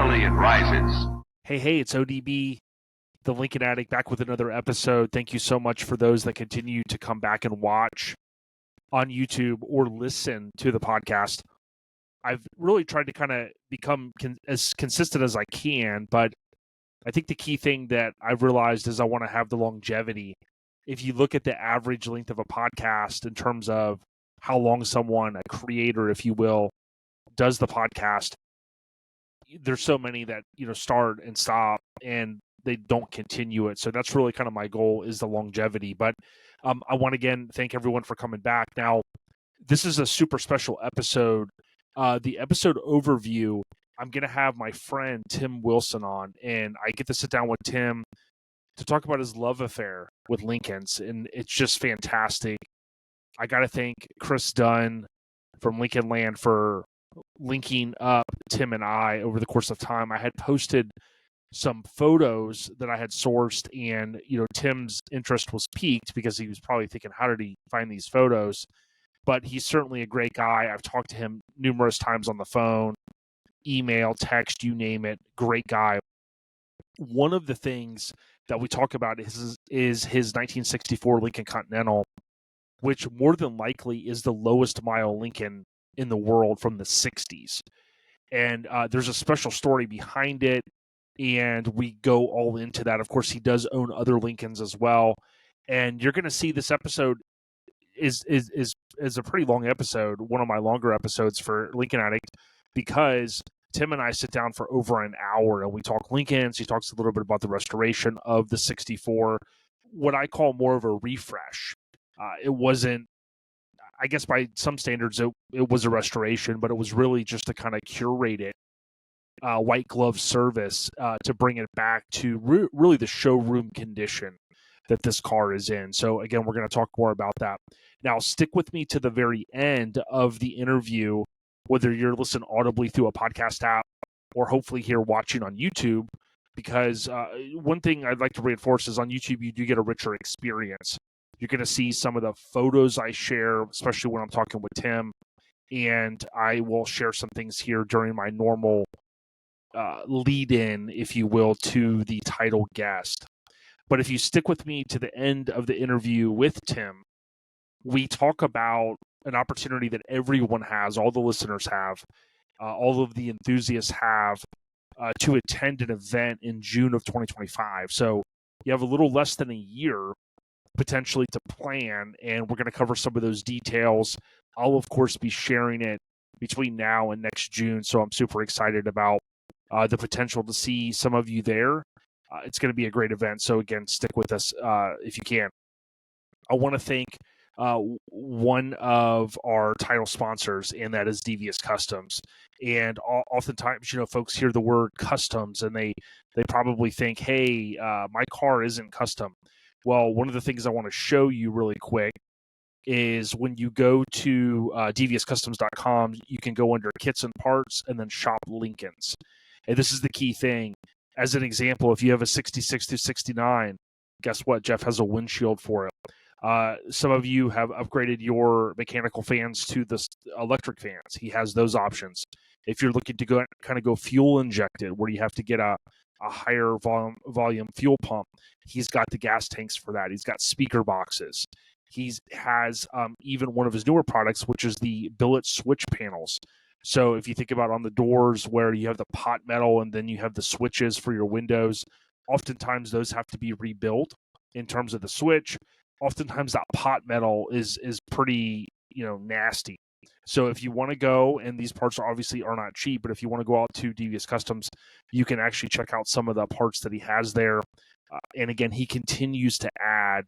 Finally, it rises. Hey, it's ODB, the Lincoln Addict, back with another episode. Thank you so much for those that continue to come back and watch on YouTube or listen to the podcast. I've really tried to kind of become as consistent as I can, but I think the key thing that I've realized is I want to have the longevity. If you look at the average length of a podcast in terms of how long someone, a creator, if you will, does the podcast, there's so many that, start and stop and they don't continue it. So that's really kind of my goal, is the longevity. But I want to again thank everyone for coming back. Now, this is a super special episode. The episode overview, I'm going to have my friend Tim Wilson on, and I get to sit down with Tim to talk about his love affair with Lincolns, and it's just fantastic. I got to thank Chris Dunn from Lincoln Land for linking up Tim and I over the course of time. I had posted some photos that I had sourced, and Tim's interest was piqued because he was probably thinking, how did he find these photos? But he's certainly a great guy. I've talked to him numerous times on the phone, email, text, you name it. Great guy. One of the things that we talk about is his 1964 Lincoln Continental, which more than likely is the lowest mile Lincoln in the world from the 60s. And there's a special story behind it, and we go all into that. Of course, he does own other Lincolns as well. And you're going to see this episode is a pretty long episode, one of my longer episodes for Lincoln Addict, because Tim and I sit down for over an hour and we talk Lincolns. He talks a little bit about the restoration of the 64, what I call more of a refresh. It wasn't, I guess by some standards, it was a restoration, but it was really just to kind of curate it, white glove service, to bring it back to really the showroom condition that this car is in. So again, we're going to talk more about that. Now, stick with me to the very end of the interview, whether you're listening audibly through a podcast app or hopefully here watching on YouTube, because one thing I'd like to reinforce is on YouTube, you do get a richer experience. You're going to see some of the photos I share, especially when I'm talking with Tim, and I will share some things here during my normal lead-in, if you will, to the title guest. But if you stick with me to the end of the interview with Tim, we talk about an opportunity that everyone has, all the listeners have, all of the enthusiasts have, to attend an event in June of 2025. So you have a little less than a year potentially to plan, and we're going to cover some of those details. I'll, of course, be sharing it between now and next June, so I'm super excited about the potential to see some of you there. It's going to be a great event, so again, stick with us if you can. I want to thank one of our title sponsors, and that is Devious Customs. And oftentimes, folks hear the word customs, and they probably think, hey, my car isn't custom. Well, one of the things I want to show you really quick is when you go to deviouscustoms.com, you can go under Kits and Parts and then Shop Lincolns. And this is the key thing. As an example, if you have a 66 to 69, guess what? Jeff has a windshield for it. Some of you have upgraded your mechanical fans to the electric fans. He has those options. If you're looking to go fuel injected, where you have to get a higher volume fuel pump, he's got the gas tanks for that. He's got speaker boxes. He has even one of his newer products, which is the billet switch panels. So if you think about on the doors where you have the pot metal and then you have the switches for your windows, oftentimes those have to be rebuilt in terms of the switch. Oftentimes that pot metal is pretty, nasty. So if you want to go, and these parts obviously are not cheap, but if you want to go out to Devious Customs, you can actually check out some of the parts that he has there. And again, he continues to add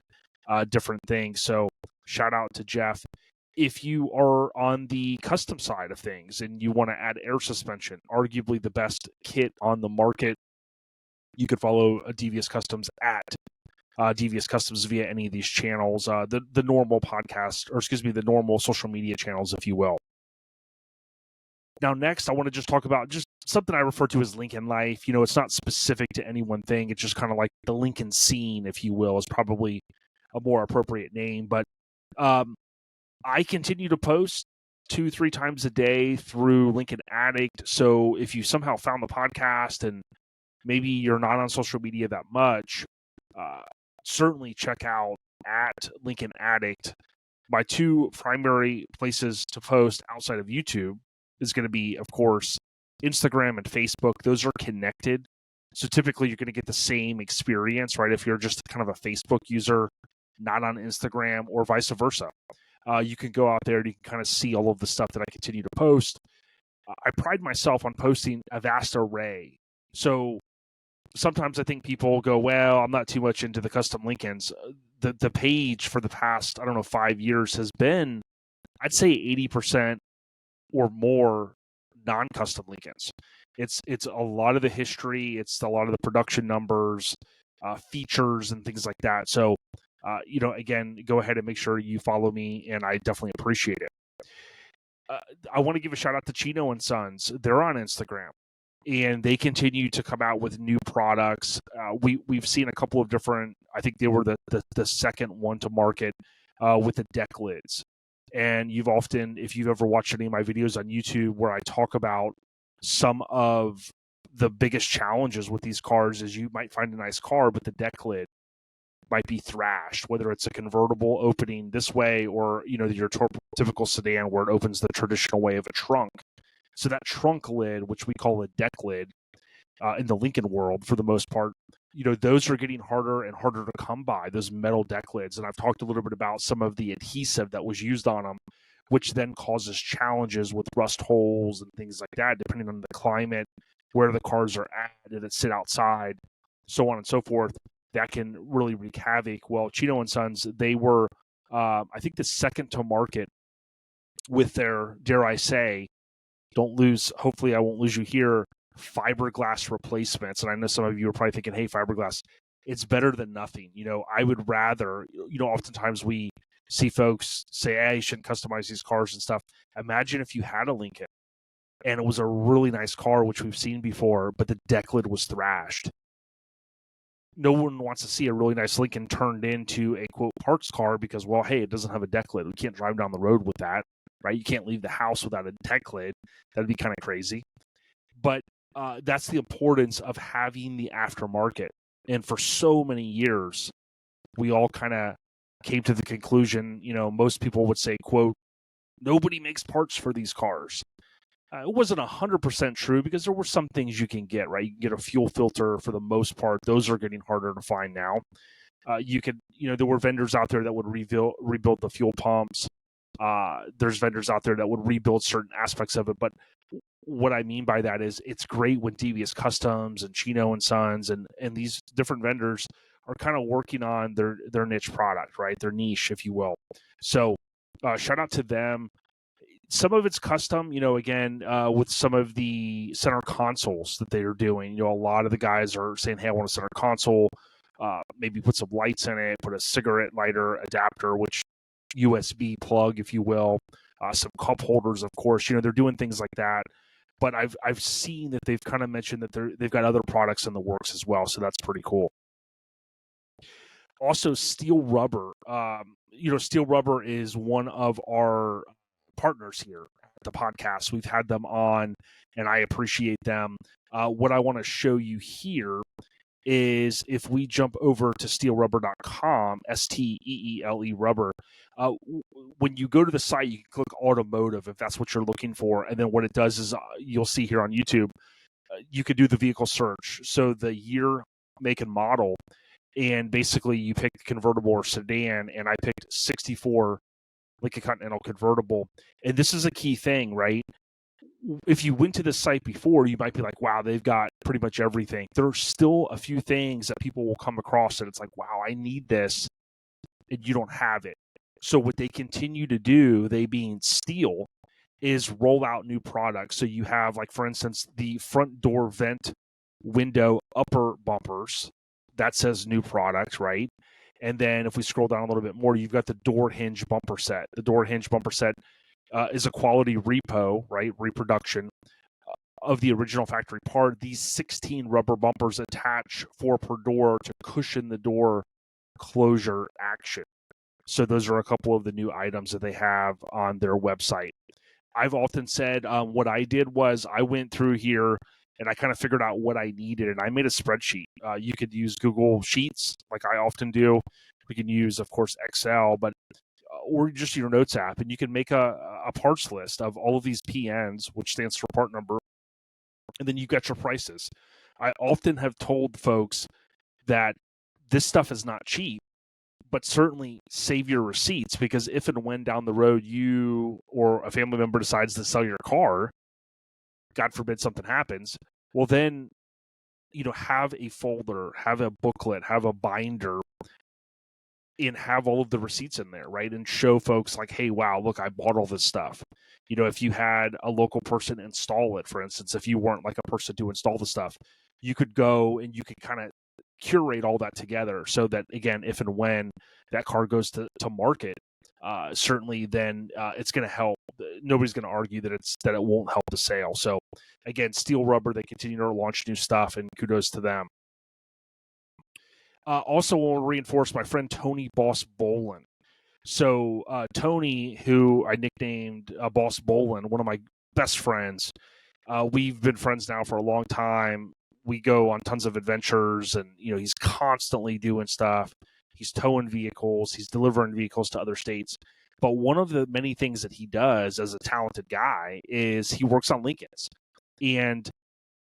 different things. So shout out to Jeff. If you are on the custom side of things and you want to add air suspension, arguably the best kit on the market, you could follow Devious Customs at Devious Customs via any of these channels, the normal podcast, or excuse me, the normal social media channels, if you will. Now, next, I want to just talk about just something I refer to as Lincoln life. It's not specific to any one thing. It's just kind of like the Lincoln scene, if you will, is probably a more appropriate name. But I continue to post 2-3 times a day through Lincoln Addict. So if you somehow found the podcast and maybe you're not on social media that much, certainly check out at Lincoln Addict. My two primary places to post outside of YouTube is going to be, of course, Instagram and Facebook. Those are connected. So typically you're going to get the same experience, right? If you're just kind of a Facebook user, not on Instagram, or vice versa. You can go out there and you can kind of see all of the stuff that I continue to post. I pride myself on posting a vast array. So sometimes I think people go, well, I'm not too much into the custom Lincolns. The page for the past, 5 years has been, I'd say 80% or more non-custom Lincolns. It's a lot of the history. It's a lot of the production numbers, features, and things like that. So, again, go ahead and make sure you follow me, and I definitely appreciate it. I want to give a shout out to Chino and Sons. They're on Instagram, and they continue to come out with new products. We've seen a couple of different. I think they were the second one to market with the deck lids. And if you've ever watched any of my videos on YouTube where I talk about some of the biggest challenges with these cars, is you might find a nice car, but the deck lid might be thrashed, whether it's a convertible opening this way or your typical sedan where it opens the traditional way of a trunk. So that trunk lid, which we call a deck lid in the Lincoln world for the most part, those are getting harder and harder to come by, those metal deck lids. And I've talked a little bit about some of the adhesive that was used on them, which then causes challenges with rust holes and things like that, depending on the climate, where the cars are at, and it sit outside, so on and so forth. That can really wreak havoc. Well, Chino and Sons, they were, I think, the second to market with their, dare I say, hopefully I won't lose you here, fiberglass replacements. And I know some of you are probably thinking, hey, fiberglass, it's better than nothing. I would rather, oftentimes we see folks say, hey, you shouldn't customize these cars and stuff. Imagine if you had a Lincoln and it was a really nice car, which we've seen before, but the deck lid was thrashed. No one wants to see a really nice Lincoln turned into a, quote, parts car because, well, hey, it doesn't have a deck lid. We can't drive down the road with that, right? You can't leave the house without a deck lid. That'd be kind of crazy. But that's the importance of having the aftermarket. And for so many years, we all kind of came to the conclusion, most people would say, quote, nobody makes parts for these cars. It wasn't 100% true because there were some things you can get, right? You can get a fuel filter for the most part. Those are getting harder to find now. There were vendors out there that would rebuild the fuel pumps. There's vendors out there that would rebuild certain aspects of it. But what I mean by that is it's great when Devious Customs and Chino and Sons and these different vendors are kind of working on their niche product, right? Their niche, if you will. So shout out to them. Some of it's custom, again, with some of the center consoles that they are doing. A lot of the guys are saying, hey, I want a center console, maybe put some lights in it, put a cigarette lighter adapter, which USB plug, if you will, some cup holders, of course. They're doing things like that. But I've seen that they've kind of mentioned that they've got other products in the works as well, so that's pretty cool. Also, Steel Rubber. Steel Rubber is one of our partners here at the podcast. We've had them on, and I appreciate them. What I want to show you here is if we jump over to steelrubber.com, STEELE rubber, when you go to the site, you can click automotive if that's what you're looking for. And then what it does is you'll see here on YouTube, you could do the vehicle search. So the year, make, and model. And basically you pick convertible or sedan, and I picked 64 Lincoln Continental convertible. And this is a key thing, right? If you went to the site before, you might be like, wow, they've got pretty much everything. There's still a few things that people will come across and it's like, wow, I need this, and you don't have it. So what they continue to do, they being Steel, is roll out new products. So you have, like, for instance, the front door vent window upper bumpers. That says new product, right? And then if we scroll down a little bit more, you've got the door hinge bumper set. The door hinge bumper set is a quality repo, right? Reproduction of the original factory part. These 16 rubber bumpers attach 4 per door to cushion the door closure action. So those are a couple of the new items that they have on their website. I've often said what I did was I went through here and I kind of figured out what I needed, and I made a spreadsheet. You could use Google Sheets like I often do. We can use, of course, Excel, but or just your notes app, and you can make a parts list of all of these PNs, which stands for part number, and then you got your prices. I often have told folks that this stuff is not cheap, but certainly save your receipts, because if and when down the road you or a family member decides to sell your car, God forbid something happens, well then, have a folder, have a booklet, have a binder, and have all of the receipts in there, right? And show folks like, hey, wow, look, I bought all this stuff. If you had a local person install it, for instance, if you weren't like a person to install the stuff, you could go and you could kind of curate all that together so that, again, if and when that car goes to market, certainly then it's going to help. Nobody's going to argue that it won't help the sale. So again, Steel Rubber, they continue to launch new stuff, and kudos to them. Also, want to reinforce my friend Tony Boss Bolin. So Tony, who I nicknamed Boss Bolin, one of my best friends, we've been friends now for a long time. We go on tons of adventures, and he's constantly doing stuff. He's towing vehicles, he's delivering vehicles to other states. But one of the many things that he does as a talented guy is he works on Lincolns. And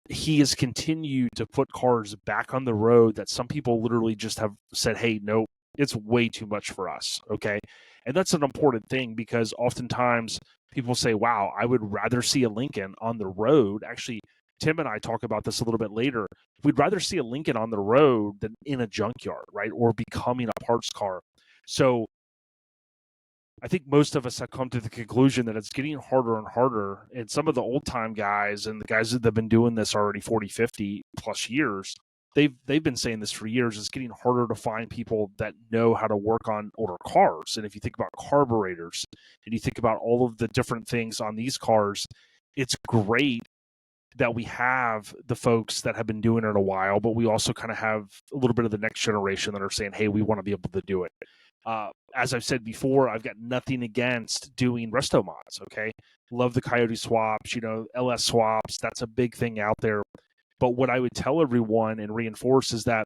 he has continued to put cars back on the road that some people literally just have said, hey, no, it's way too much for us. Okay. And that's an important thing, because oftentimes people say, wow, I would rather see a Lincoln on the road. Actually, Tim and I talk about this a little bit later. We'd rather see a Lincoln on the road than in a junkyard, right? Or becoming a parts car. So I think most of us have come to the conclusion that it's getting harder and harder. And some of the old time guys and the guys that have been doing this already 40, 50 plus years, they've been saying this for years. It's getting harder to find people that know how to work on older cars. And if you think about carburetors and you think about all of the different things on these cars, it's great that we have the folks that have been doing it a while, but we also kind of have a little bit of the next generation that are saying, hey, we want to be able to do it. As I've said before, I've got nothing against doing resto mods, okay? Love the Coyote swaps, LS swaps. That's a big thing out there. But what I would tell everyone and reinforce is that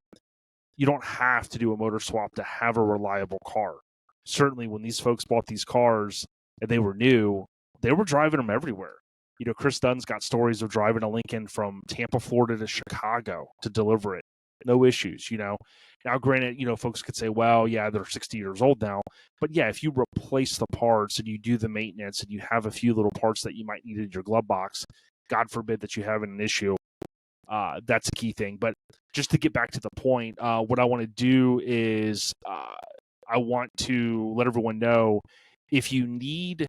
you don't have to do a motor swap to have a reliable car. Certainly when these folks bought these cars and they were new, they were driving them everywhere. Chris Dunn's got stories of driving a Lincoln from Tampa, Florida to Chicago to deliver it. No issues, Now, granted, folks could say, well, yeah, they're 60 years old now. But yeah, if you replace the parts and you do the maintenance and you have a few little parts that you might need in your glove box, God forbid that you have an issue, that's a key thing. But just to get back to the point, what I want to do is I want to let everyone know, if you need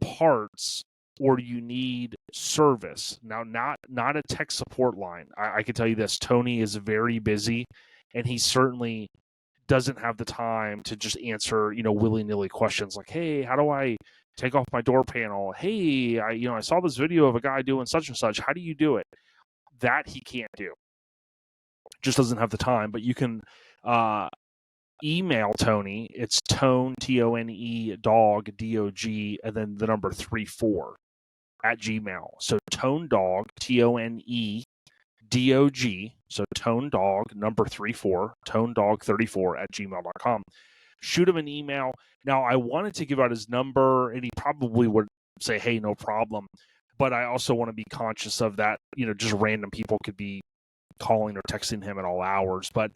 parts or you need service, now not a tech support line. I can tell you this, Tony is very busy, and he certainly doesn't have the time to just answer, willy-nilly questions like, hey, how do I take off my door panel? Hey, I saw this video of a guy doing such and such. How do you do it? That he can't do. Just doesn't have the time. But you can email Tony. It's Tone, Tone, dog, D-O-G, and then the number 34 at Gmail. So Tone Dog, Tone, D-O-G, so Tone Dog, number 34, Tone Dog 34 at gmail.com. Shoot him an email. Now, I wanted to give out his number, and he probably would say, hey, no problem. But I also want to be conscious of that, just random people could be calling or texting him at all hours. But,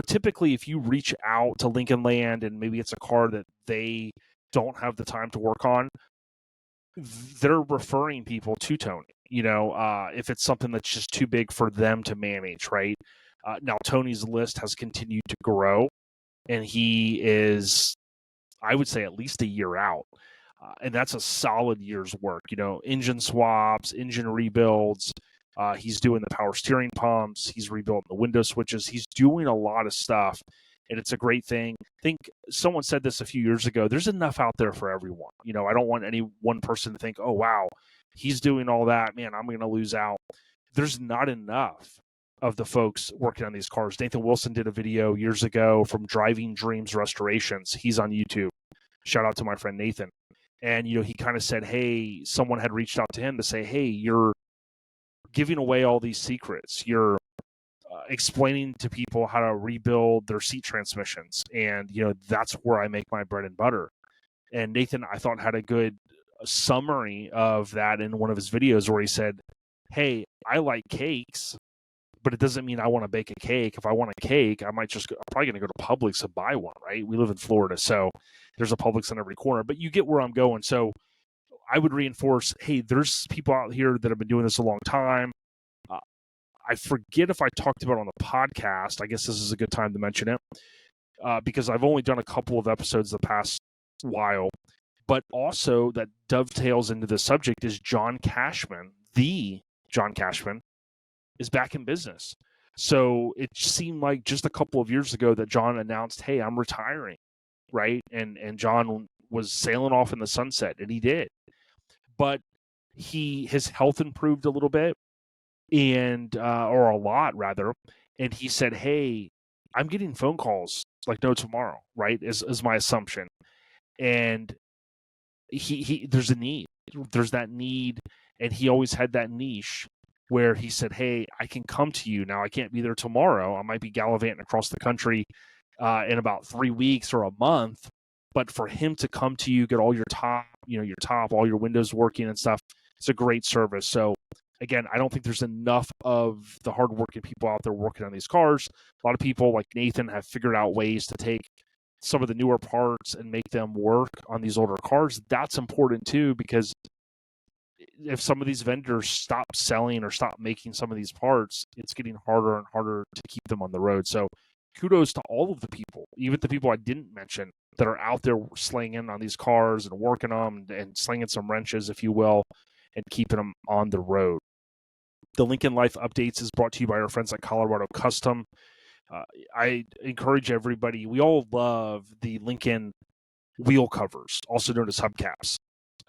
typically if you reach out to Lincoln Land and maybe it's a car that they don't have the time to work on, they're referring people to Tony, if it's something that's just too big for them to manage, right? Now, Tony's list has continued to grow, and he is, I would say, at least a year out. And that's a solid year's work, engine swaps, engine rebuilds. He's doing the power steering pumps. He's rebuilding the window switches. He's doing a lot of stuff, and it's a great thing. I think someone said this a few years ago. There's enough out there for everyone. I don't want any one person to think, oh, wow, he's doing all that. Man, I'm going to lose out. There's not enough of the folks working on these cars. Nathan Wilson did a video years ago from Driving Dreams Restorations. He's on YouTube. Shout out to my friend Nathan. And, he kind of said, hey, someone had reached out to him to say, hey, you're giving away all these secrets. You're explaining to people how to rebuild their seat transmissions. And, that's where I make my bread and butter. And Nathan, I thought, had a good summary of that in one of his videos where he said, hey, I like cakes, but it doesn't mean I want to bake a cake. If I want a cake, I'm probably going to go to Publix and buy one, right? We live in Florida, so there's a Publix on every corner. But you get where I'm going. So I would reinforce, hey, there's people out here that have been doing this a long time. I forget if I talked about it on the podcast. I guess this is a good time to mention it because I've only done a couple of episodes the past while. But also that dovetails into the subject is John Cashman, the John Cashman, is back in business. So it seemed like just a couple of years ago that John announced, hey, I'm retiring, right? And John was sailing off in the sunset, and he did. But his health improved a little bit, and or a lot rather, and he said, hey, I'm getting phone calls like no tomorrow, right? Is my assumption. And there's a need. There's that need, and he always had that niche where he said, hey, I can come to you. Now, I can't be there tomorrow. I might be gallivanting across the country in about 3 weeks or a month. But for him to come to you, get all your top, all your windows working and stuff, it's a great service. So, again, I don't think there's enough of the hardworking people out there working on these cars. A lot of people like Nathan have figured out ways to take some of the newer parts and make them work on these older cars. That's important too, because if some of these vendors stop selling or stop making some of these parts, it's getting harder and harder to keep them on the road. So kudos to all of the people, even the people I didn't mention, that are out there slinging on these cars and working them and slinging some wrenches, if you will, and keeping them on the road. The Lincoln Life Updates is brought to you by our friends at Colorado Custom. I encourage everybody, we all love the Lincoln wheel covers, also known as hubcaps,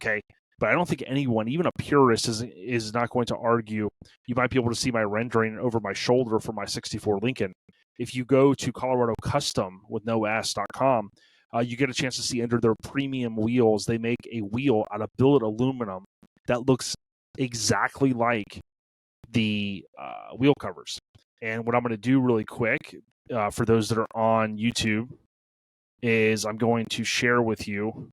okay? But I don't think anyone, even a purist, is not going to argue. You might be able to see my rendering over my shoulder for my 64 Lincoln. If you go to Colorado Custom with no s.com, you get a chance to see under their premium wheels, they make a wheel out of billet aluminum that looks exactly like the wheel covers. And what I'm going to do really quick for those that are on YouTube is I'm going to share with you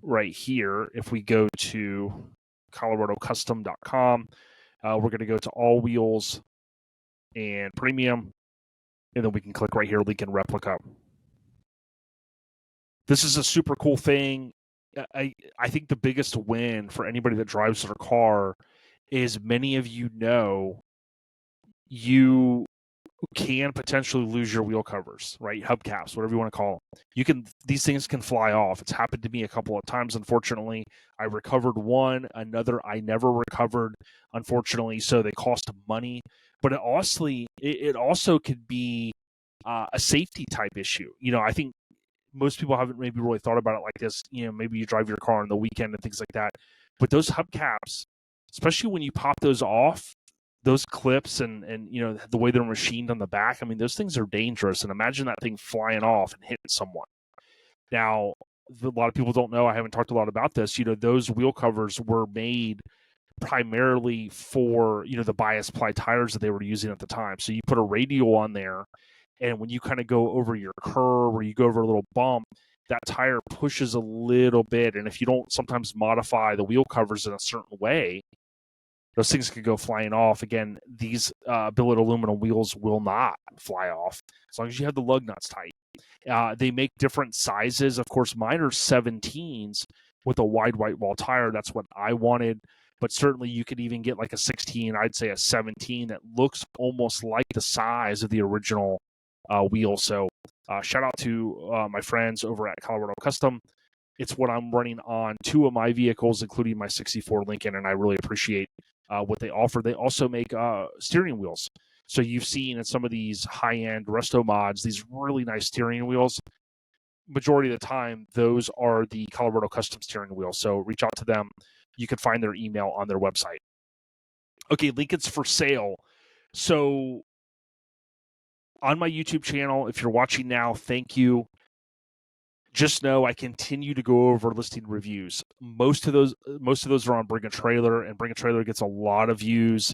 right here. If we go to coloradocustom.com, we're going to go to all wheels and premium, and then we can click right here, Lincoln Replica. This is a super cool thing. I think the biggest win for anybody that drives their car is many of you know you can potentially lose your wheel covers, right? Hubcaps, whatever you want to call them. These things can fly off. It's happened to me a couple of times, unfortunately. I recovered one, another I never recovered, unfortunately, so they cost money. But it also could be a safety type issue. I think most people haven't maybe really thought about it like this. Maybe you drive your car on the weekend and things like that. But those hubcaps, especially when you pop those off, those clips and the way they're machined on the back, I mean, those things are dangerous. And imagine that thing flying off and hitting someone. Now, a lot of people don't know, I haven't talked a lot about this, those wheel covers were made primarily for, the bias ply tires that they were using at the time. So you put a radial on there, and when you kind of go over your curve or you go over a little bump, that tire pushes a little bit. And if you don't sometimes modify the wheel covers in a certain way, those things could go flying off. Again, these billet aluminum wheels will not fly off as long as you have the lug nuts tight. They make different sizes. Of course, mine are 17s with a wide white wall tire. That's what I wanted. But certainly you could even get like a 16, I'd say a 17 that looks almost like the size of the original wheel. So shout out to my friends over at Colorado Custom. It's what I'm running on 2 of my vehicles, including my 64 Lincoln, and I really appreciate what they offer. They also make steering wheels. So you've seen in some of these high-end resto mods, these really nice steering wheels. Majority of the time, those are the Colorado Custom steering wheels. So reach out to them. You can find their email on their website. Okay, Lincoln's for sale. So on my YouTube channel, if you're watching now, thank you. just know I continue to go over listing reviews. Most of those are on Bring a Trailer, and Bring a Trailer gets a lot of views.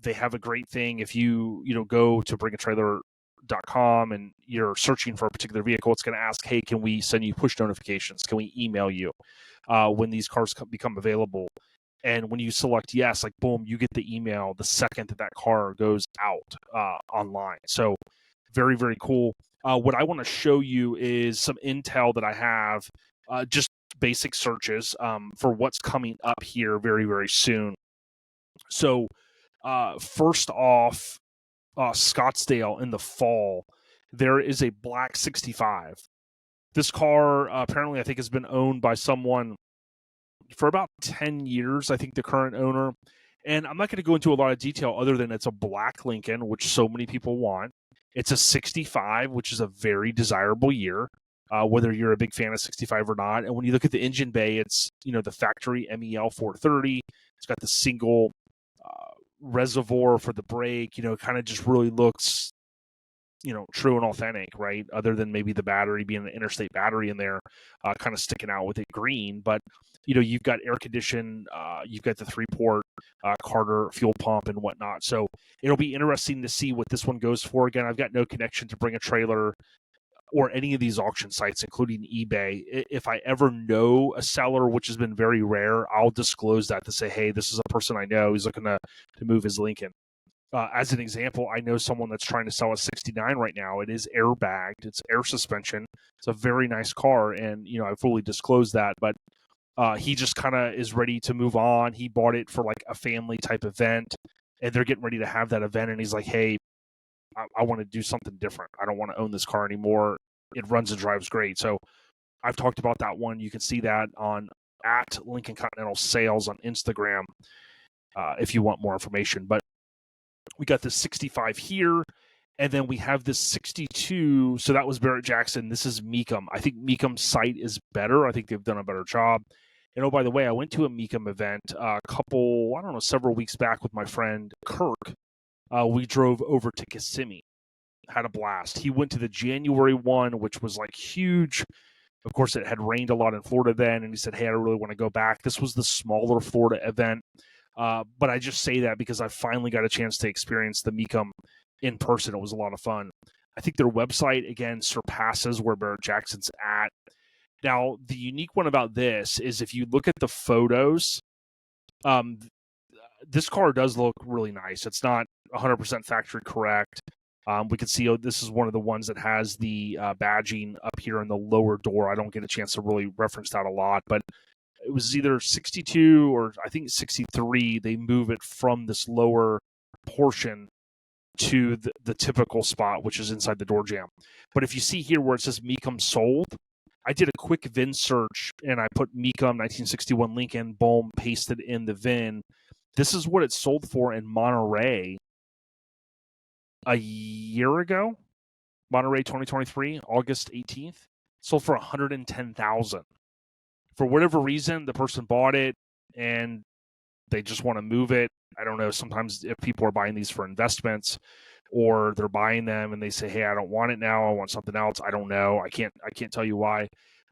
They have a great thing. If you go to bringatrailer.com and you're searching for a particular vehicle, it's going to ask, hey, can we send you push notifications? Can we email you when these cars become available? And when you select yes, like boom, you get the email the second that car goes out online. So very, very cool. What I want to show you is some intel that I have, just basic searches for what's coming up here very, very soon. So first off, Scottsdale in the fall, there is a black 65. This car apparently I think has been owned by someone for about 10 years, I think the current owner. And I'm not going to go into a lot of detail other than it's a black Lincoln, which so many people want. It's a 65, which is a very desirable year, whether you're a big fan of 65 or not. And when you look at the engine bay, it's, the factory MEL 430. It's got the single reservoir for the brake, it kind of just really looks, true and authentic, right? Other than maybe the battery being an interstate battery in there, kind of sticking out with it green. But, you've got air condition, you've got the 3-port Carter fuel pump and whatnot. So it'll be interesting to see what this one goes for. Again, I've got no connection to Bring a Trailer or any of these auction sites, including eBay. If I ever know a seller, which has been very rare, I'll disclose that to say, hey, this is a person I know. He's looking to move his Lincoln. As an example, I know someone that's trying to sell a 69 right now. It is airbagged. It's air suspension. It's a very nice car, and I fully disclosed that. But he just kind of is ready to move on. He bought it for like a family type event, and they're getting ready to have that event. And he's like, hey, I want to do something different. I don't want to own this car anymore. It runs and drives great. So I've talked about that one. You can see that on at Lincoln Continental Sales on Instagram if you want more information. But we got this 65 here, and then we have this 62. So that was Barrett Jackson. This is Mecum. I think Mecum's site is better. I think they've done a better job. And oh, by the way, I went to a Mecum event several weeks back with my friend Kirk. We drove over to Kissimmee, had a blast. He went to the January one, which was like huge. Of course, it had rained a lot in Florida then, and he said, hey, I really want to go back. This was the smaller Florida event. But I just say that because I finally got a chance to experience the Mecum in person. It was a lot of fun. I think their website, again, surpasses where Barrett Jackson's at. Now, the unique one about this is if you look at the photos, this car does look really nice. It's not 100% factory correct. We can see this is one of the ones that has the badging up here in the lower door. I don't get a chance to really reference that a lot, but it was either 62 or I think 63. They move it from this lower portion to the typical spot, which is inside the door jamb. But if you see here where it says Mecum sold, I did a quick VIN search and I put Mecum 1961 Lincoln, boom, pasted in the VIN. This is what it sold for in Monterey a year ago. Monterey 2023, August 18th, sold for $110,000. For whatever reason, the person bought it and they just want to move it. I don't know. Sometimes if people are buying these for investments or they're buying them and they say, hey, I don't want it now, I want something else. I don't know. I can't tell you why.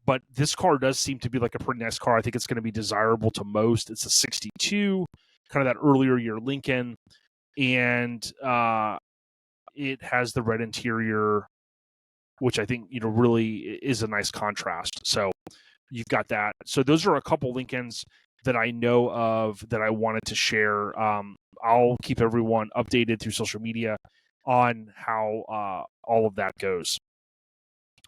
But this car does seem to be like a pretty nice car. I think it's going to be desirable to most. It's a 62, kind of that earlier year Lincoln. And it has the red interior, which I think, really is a nice contrast. So you've got that. So those are a couple Lincolns that I know of that I wanted to share. I'll keep everyone updated through social media on how all of that goes.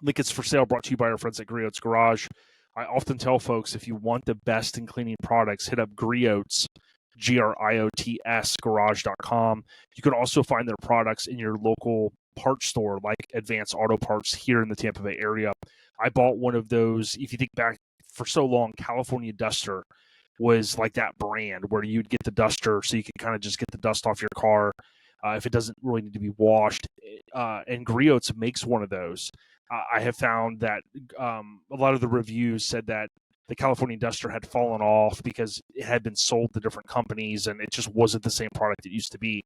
Lincoln's for Sale brought to you by our friends at Griot's Garage. I often tell folks, if you want the best in cleaning products, hit up Griot's, GRIOTS, garage.com. You can also find their products in your local parts store like Advanced Auto Parts here in the Tampa Bay area. I bought one of those. If you think back for so long, California Duster was like that brand where you'd get the duster so you could kind of just get the dust off your car if it doesn't really need to be washed. And Griot's makes one of those. I have found that a lot of the reviews said that the California Duster had fallen off because it had been sold to different companies and it just wasn't the same product it used to be.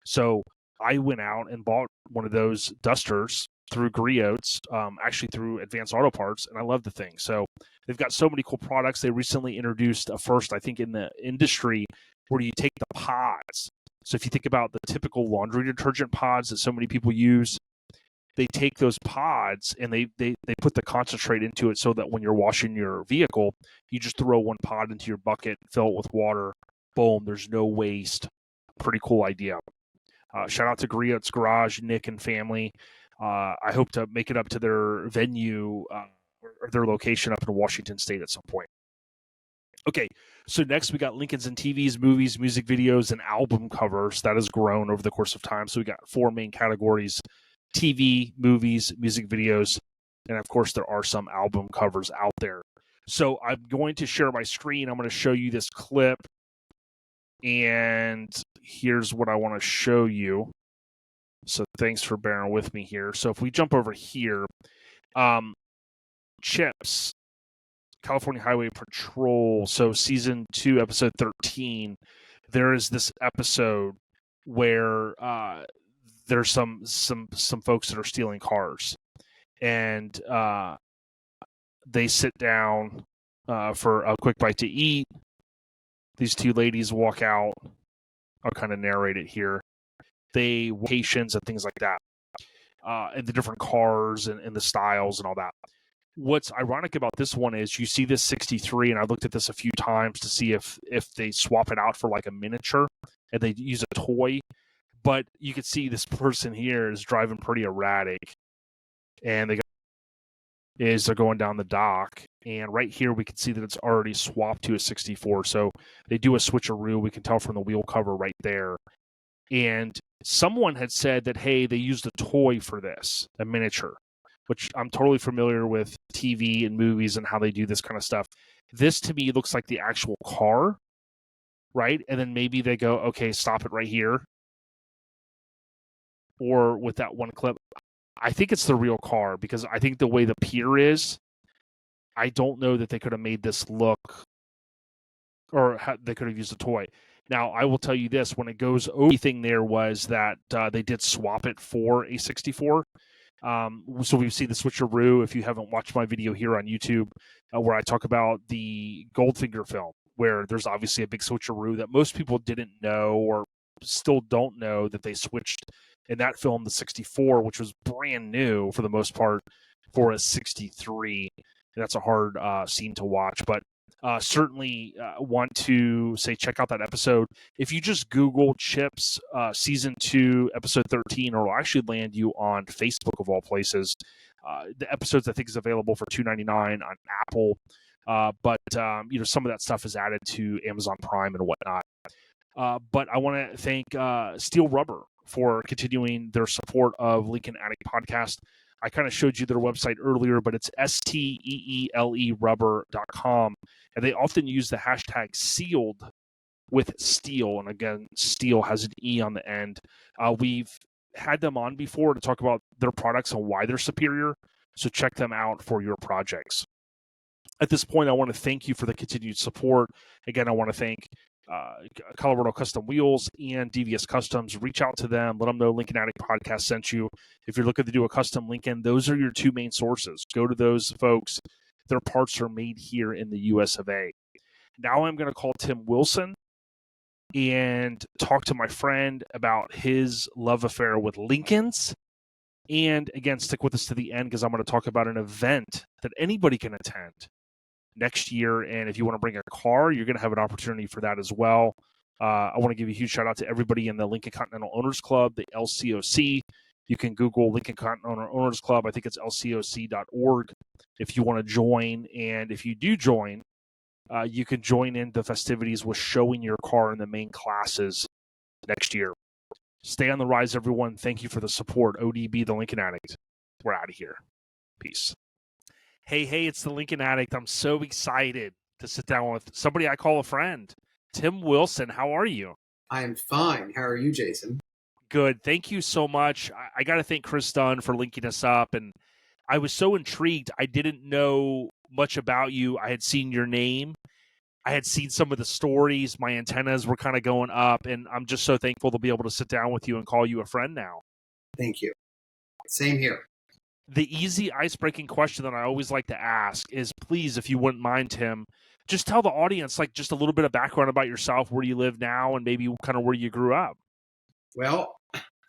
So I went out and bought one of those dusters through Griots, actually through Advanced Auto Parts, and I love the thing. So they've got so many cool products. They recently introduced a first, I think, in the industry where you take the pods. So if you think about the typical laundry detergent pods that so many people use, they take those pods and they put the concentrate into it so that when you're washing your vehicle, you just throw one pod into your bucket, fill it with water, boom, there's no waste. Pretty cool idea. Shout out to Griot's Garage, Nick and family. I hope to make it up to their venue or their location up in Washington State at some point. Okay, so next we got Lincolns and TVs, movies, music videos, and album covers. That has grown over the course of time. So we got 4 main categories: TV, movies, music videos, and of course there are some album covers out there. So I'm going to share my screen. I'm going to show you this clip, and here's what I want to show you. So thanks for bearing with me here. So if we jump over here, Chips, California Highway Patrol. So season 2, episode 13. There is this episode where there's some folks that are stealing cars, and they sit down for a quick bite to eat. These 2 ladies walk out. I'll kind of narrate it here. They locations and things like that, and the different cars and the styles and all that. What's ironic about this one is you see this 63, and I looked at this a few times to see if they swap it out for like a miniature and they use a toy. But you can see this person here is driving pretty erratic, and they're going down the dock. And right here we can see that it's already swapped to a 64. So they do a switcheroo. We can tell from the wheel cover right there. And someone had said that, hey, they used a toy for this, a miniature, which I'm totally familiar with TV and movies and how they do this kind of stuff. This, to me, looks like the actual car, right? And then maybe they go, okay, stop it right here. Or with that one clip, I think it's the real car, because I think the way the pier is, I don't know that they could have made this look, or they could have used a toy. Now, I will tell you this, when it goes over, the thing there was that they did swap it for a 64. So we see the switcheroo. If you haven't watched my video here on YouTube, where I talk about the Goldfinger film, where there's obviously a big switcheroo that most people didn't know or still don't know, that they switched in that film the 64, which was brand new for the most part, for a 63. And that's a hard scene to watch, but certainly want to say check out that episode. If you just Google Chips season 2 episode 13, it'll actually land you on Facebook of all places. The episodes I think is available for $2.99 on Apple, but some of that stuff is added to Amazon Prime and whatnot. But I want to thank Steel Rubber for continuing their support of Lincoln Addict Podcast. I kind of showed you their website earlier, but it's steele-rubber.com. And they often use the hashtag sealed with steel. And again, steel has an E on the end. We've had them on before to talk about their products and why they're superior. So check them out for your projects. At this point, I want to thank you for the continued support. Again, I want to thank Colorado Custom Wheels and DVS Customs. Reach out to them. Let them know Lincoln Addict Podcast sent you. If you're looking to do a custom Lincoln, those are your 2 main sources. Go to those folks. Their parts are made here in the US of A. Now I'm going to call Tim Wilson and talk to my friend about his love affair with Lincolns. And again, stick with us to the end, because I'm going to talk about an event that anybody can attend next year. And if you want to bring a car, you're going to have an opportunity for that as well. I want to give a huge shout out to everybody in the Lincoln Continental Owners Club, the LCOC. You can Google Lincoln Continental Owners Club. I think it's lcoc.org if you want to join. And if you do join, you can join in the festivities with showing your car in the main classes next year. Stay on the rise, everyone. Thank you for the support. ODB, the Lincoln Addict. We're out of here. Peace. Hey, it's the Lincoln Addict. I'm so excited to sit down with somebody I call a friend. Tim Wilson, how are you? I am fine. How are you, Jason? Good. Thank you so much. I got to thank Chris Dunn for linking us up. And I was so intrigued. I didn't know much about you. I had seen your name. I had seen some of the stories. My antennas were kind of going up. And I'm just so thankful to be able to sit down with you and call you a friend now. Thank you. Same here. The easy ice-breaking question that I always like to ask is, please, if you wouldn't mind, Tim, just tell the audience like just a little bit of background about yourself, where you live now, and maybe kind of where you grew up. Well,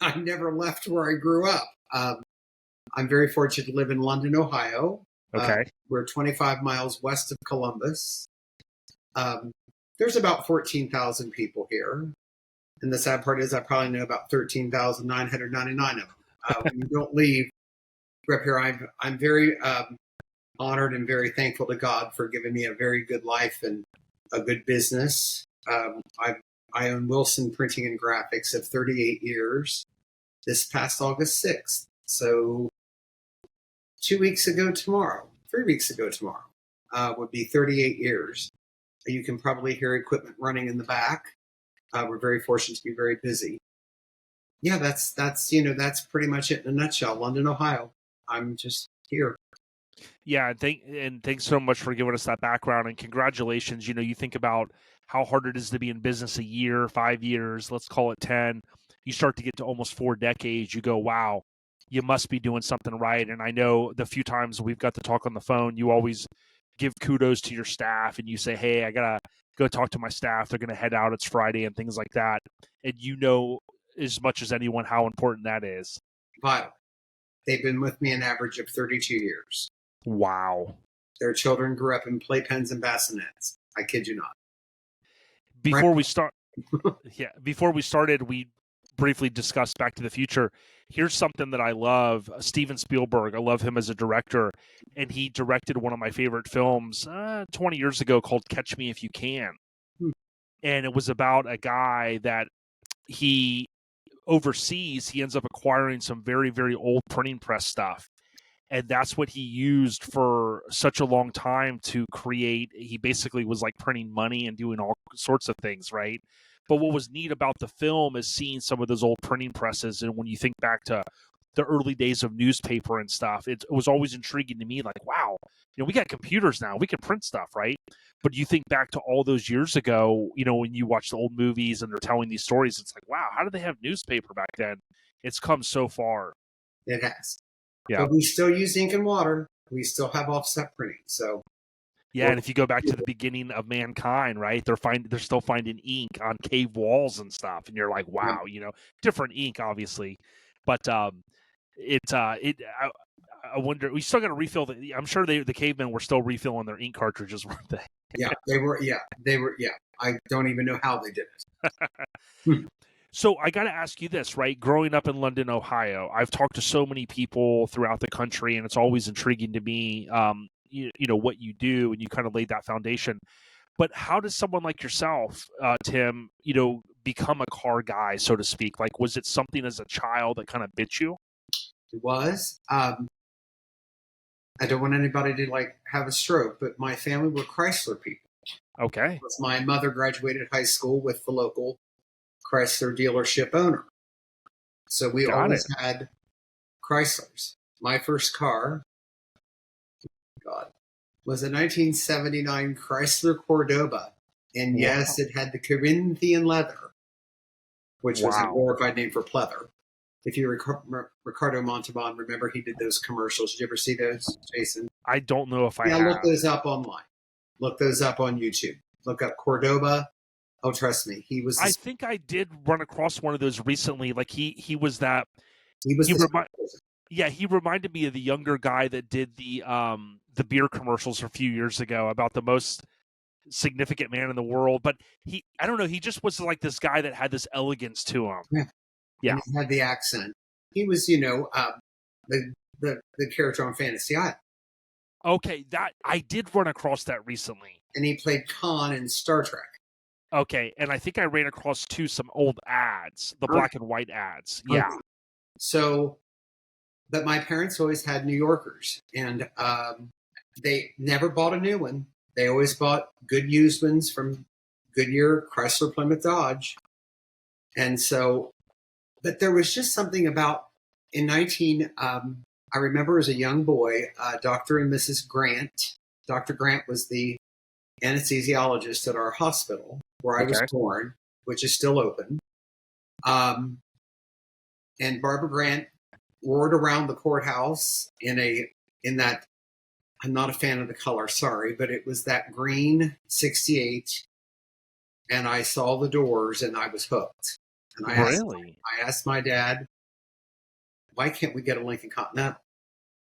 I never left where I grew up. I'm very fortunate to live in London, Ohio. Okay. We're 25 miles west of Columbus. There's about 14,000 people here. And the sad part is I probably know about 13,999 of them. When you don't leave, up here, I'm very honored and very thankful to God for giving me a very good life and a good business. I own Wilson Printing and Graphics of 38 years. This past August 6th. So 3 weeks ago tomorrow, would be 38 years. You can probably hear equipment running in the back. We're very fortunate to be very busy. Yeah, that's pretty much it in a nutshell. London, Ohio. I'm just here. Yeah, and thanks so much for giving us that background, and congratulations. You think about how hard it is to be in business a year, 5 years, let's call it 10. You start to get to almost 4 decades. You go, wow, you must be doing something right. And I know the few times we've got to talk on the phone, you always give kudos to your staff, and you say, hey, I gotta go talk to my staff. They're gonna head out. It's Friday and things like that. And you know as much as anyone how important that is. Vital. They've been with me an average of 32 years. Wow. Their children grew up in playpens and bassinets. I kid you not. Before we started, we briefly discussed Back to the Future. Here's something that I love. Steven Spielberg, I love him as a director, and he directed one of my favorite films 20 years ago called Catch Me If You Can. And it was about a guy that he overseas, he ends up acquiring some very, very old printing press stuff. And that's what he used for such a long time to create. He basically was like printing money and doing all sorts of things, right? But what was neat about the film is seeing some of those old printing presses. And when you think back to the early days of newspaper and stuff, it was always intriguing to me, like, wow, we got computers now, we can print stuff, right? But you think back to all those years ago, when you watch the old movies and they're telling these stories, it's like, wow, how did they have newspaper back then? It's come so far. It has. Yeah. But we still use ink and water. We still have offset printing. So yeah, and if you go back to the beginning of mankind, right? They're still finding ink on cave walls and stuff, and you're like, wow, different ink, obviously, but I wonder. We still got to refill I'm sure the cavemen were still refilling their ink cartridges, weren't they? Yeah, they were. Yeah, they were. Yeah, I don't even know how they did it. So I got to ask you this, right? Growing up in London, Ohio, I've talked to so many people throughout the country, and it's always intriguing to me, what you do, and you kind of laid that foundation. But how does someone like yourself, Tim, become a car guy, so to speak? Like, was it something as a child that kind of bit you? It was. I don't want anybody to have a stroke, but my family were Chrysler people. Okay. My mother graduated high school with the local Chrysler dealership owner. So we always had Chryslers. My first car, was a 1979 Chrysler Cordoba. And yes, it had the Corinthian leather, which was a glorified name for pleather. If you Ricardo Montalban, remember he did those commercials. Did you ever see those, Jason? I don't know if I have. Look those up online. Look those up on YouTube. Look up Cordoba. Oh, trust me, he was. I think I did run across one of those recently. Like he was that. He reminded me of the younger guy that did the beer commercials a few years ago about the most significant man in the world. But I don't know, he just was like this guy that had this elegance to him. Yeah. And he had the accent. He was, the character on Fantasy Island. Okay, that I did run across that recently. And he played Khan in Star Trek. Okay, and I think I ran across some old ads, the black and white ads. Yeah. So, but my parents always had New Yorkers, and they never bought a new one. They always bought good used ones from Goodyear, Chrysler, Plymouth, Dodge. And so, but there was just something about I remember as a young boy, Dr. and Mrs. Grant. Dr. Grant was the anesthesiologist at our hospital where I was born, which is still open. And Barbara Grant roared around the courthouse in that, I'm not a fan of the color, sorry, but it was that green 68, and I saw the doors and I was hooked. And I asked my dad, why can't we get a Lincoln Continental?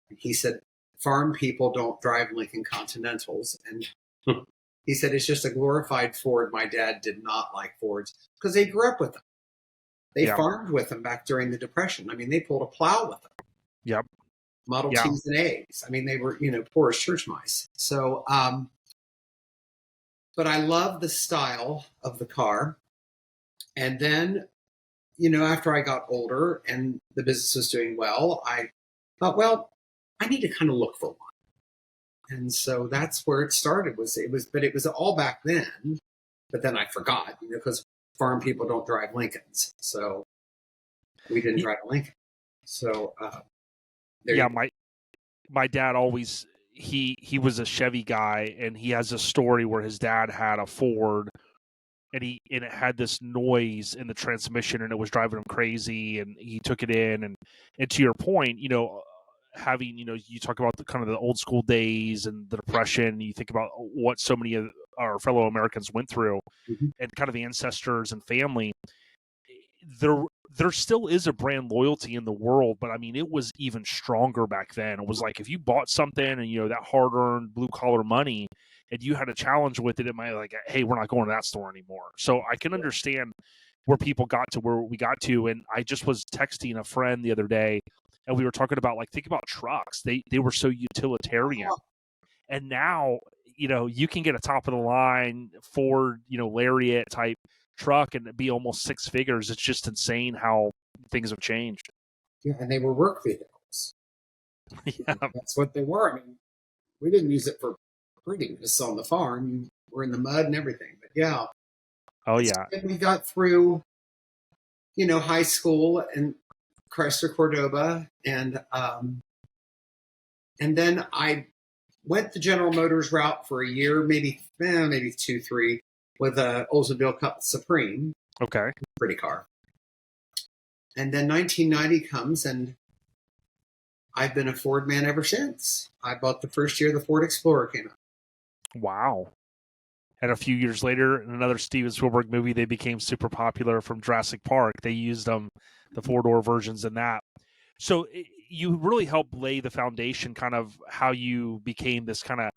And he said, farm people don't drive Lincoln Continentals. And he said, it's just a glorified Ford. My dad did not like Fords because they grew up with them. They farmed with them back during the Depression. I mean, they pulled a plow with them. Yep. Model Ts and A's. I mean, they were, poor as church mice. So, but I love the style of the car. And then, after I got older and the business was doing well, I thought, well, I need to kind of look for one. And so that's where it started. But it was all back then. But then I forgot, because farm people don't drive Lincolns. So we didn't drive a Lincoln. So, my dad always, he was a Chevy guy, and he has a story where his dad had a Ford, and it had this noise in the transmission, and it was driving him crazy, and he took it in, and to your point, having, you talk about the kind of the old school days and the Depression, and you think about what so many of our fellow Americans went through, and kind of the ancestors and family. There still is a brand loyalty in the world, but I mean, it was even stronger back then. It was like, if you bought something and, that hard-earned blue-collar money, and you had a challenge with it, it might like, hey, we're not going to that store anymore. So I can understand where people got to where we got to. And I just was texting a friend the other day, and we were talking about, like, think about trucks. They were so utilitarian. And now, you can get a top-of-the-line Ford, Lariat type truck and be almost six figures. It's just insane how things have changed. Yeah, and they were work vehicles. Yeah, that's what they were. I mean, we didn't use it for prettiness on the farm. We're in the mud and everything. But yeah. Oh yeah. And we got through, high school and Chrysler Cordoba, and then I went the General Motors route for a year, maybe 2, 3. With a Oldsmobile Cup Supreme. Okay. Pretty car. And then 1990 comes, and I've been a Ford man ever since. I bought the first year the Ford Explorer came out. Wow. And a few years later, in another Steven Spielberg movie, they became super popular from Jurassic Park. They used the four-door versions in that. So you really helped lay the foundation, kind of how you became this kind of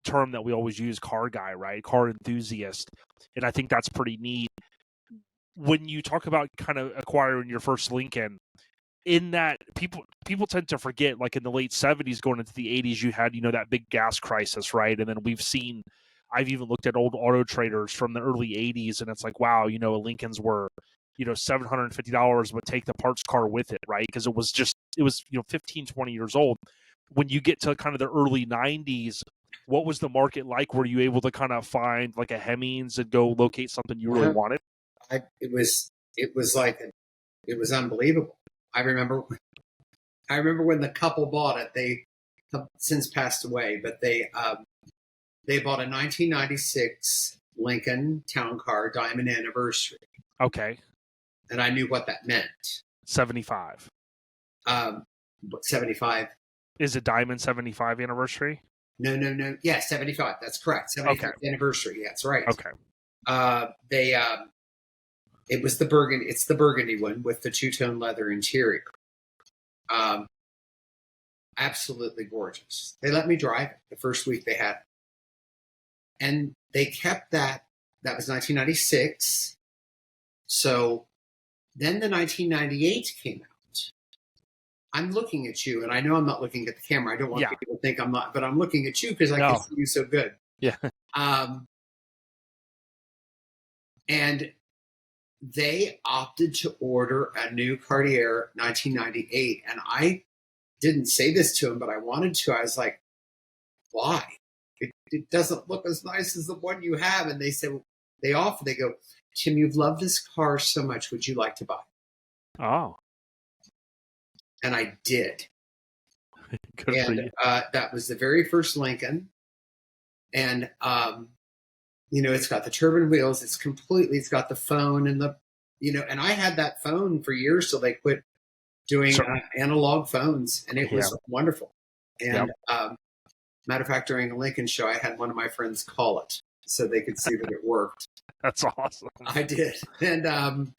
term that we always use, car guy, right? Car enthusiast. And I think that's pretty neat. When you talk about kind of acquiring your first Lincoln, in that people tend to forget, like in the late 70s going into the 80s, you had, that big gas crisis, right? And then I've even looked at old auto traders from the early 80s, and it's like, wow, Lincolns were, $750, but take the parts car with it, right? Because it was 15, 20 years old. When you get to kind of the early 90s, what was the market like? Were you able to kind of find like a Hemmings and go locate something you really wanted? It was unbelievable. I remember when the couple bought it. They have since passed away, but they bought a 1996 Lincoln Town Car Diamond Anniversary. Okay. And I knew what that meant. 75. 75. Is it Diamond 75 anniversary? No. Yeah, 75. That's correct. 75th anniversary. Yeah, that's right. Okay. It was the burgundy. It's the burgundy one with the two-tone leather interior. Absolutely gorgeous. They let me drive it the first week they had it. And they kept that. That was 1996. So then the 1998 came out. I'm looking at you, and I know I'm not looking at the camera. I don't want people to think I'm not, but I'm looking at you because I can see you so good. Yeah. And they opted to order a new Cartier 1998, and I didn't say this to him, but I wanted to. I was like, why? It doesn't look as nice as the one you have. And they said, they go, Tim, you've loved this car so much. Would you like to buy it? Oh. And I did. Good for you. That was the very first Lincoln. And, it's got the turbine wheels. It's got the phone and and I had that phone for years till they quit doing analog phones, and it was wonderful. And matter of fact, during a Lincoln show, I had one of my friends call it so they could see that it worked. That's awesome. I did. And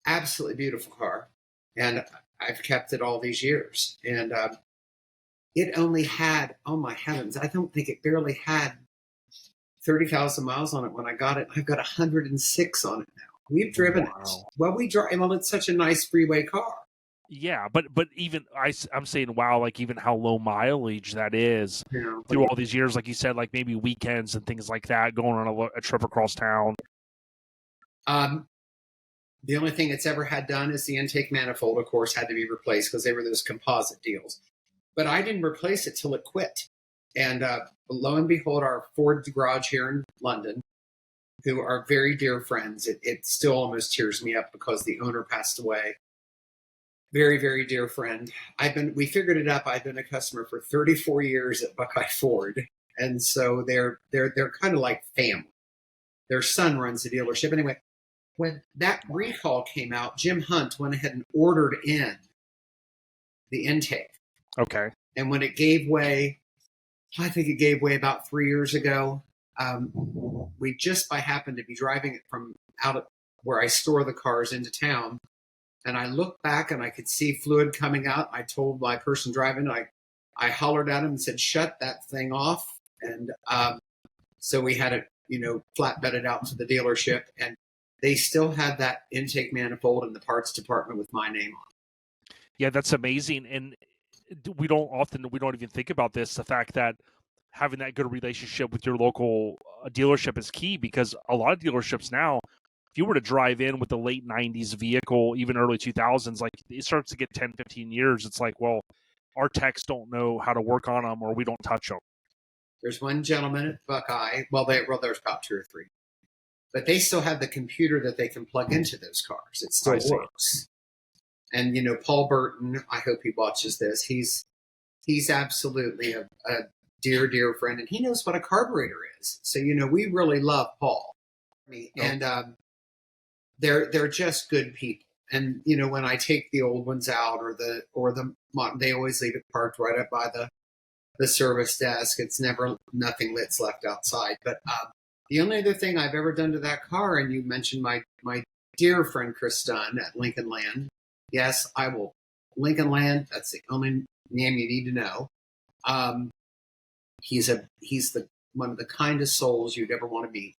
absolutely beautiful car. And I've kept it all these years. And it only had, oh my heavens, I don't think it barely had 30,000 miles on it when I got it. I've got 106 on it now. We've driven it. Well, it's such a nice freeway car. Yeah, but even I'm saying, wow, like even how low mileage that is through all these years, like you said, like maybe weekends and things like that, going on a trip across town. The only thing it's ever had done is the intake manifold, of course, had to be replaced because they were those composite deals. But I didn't replace it till it quit. And lo and behold, our Ford garage here in London, who are very dear friends, it still almost tears me up because the owner passed away. Very, very dear friend. We figured it up. I've been a customer for 34 years at Buckeye Ford. And so they're kind of like family. Their son runs the dealership. Anyway, when that recall came out, Jim Hunt went ahead and ordered in the intake. Okay. And when it gave way, I think it gave way about 3 years ago. We just by happened to be driving it from out of where I store the cars into town. And I looked back and I could see fluid coming out. I told my person driving, I hollered at him and said, shut that thing off. And so we had it, flatbedded out to the dealership. And they still had that intake manifold in the parts department with my name on it. Yeah, that's amazing. And we don't even think about this, the fact that having that good relationship with your local dealership is key, because a lot of dealerships now, if you were to drive in with the late 90s vehicle, even early 2000s, like it starts to get 10, 15 years. It's like, well, our techs don't know how to work on them, or we don't touch them. There's one gentleman at Buckeye. There's about 2 or 3. But they still have the computer that they can plug into those cars. It still works. And, Paul Burton, I hope he watches this. He's absolutely a dear, dear friend, and he knows what a carburetor is. So, we really love Paul. And they're just good people. And, when I take the old ones out or the they always leave it parked right up by the service desk. It's nothing lit's left outside. But the only other thing I've ever done to that car, and you mentioned my dear friend Chris Dunn at Lincoln Land. Yes, I will. Lincoln Land, that's the only name you need to know. He's one of the kindest souls you'd ever want to meet.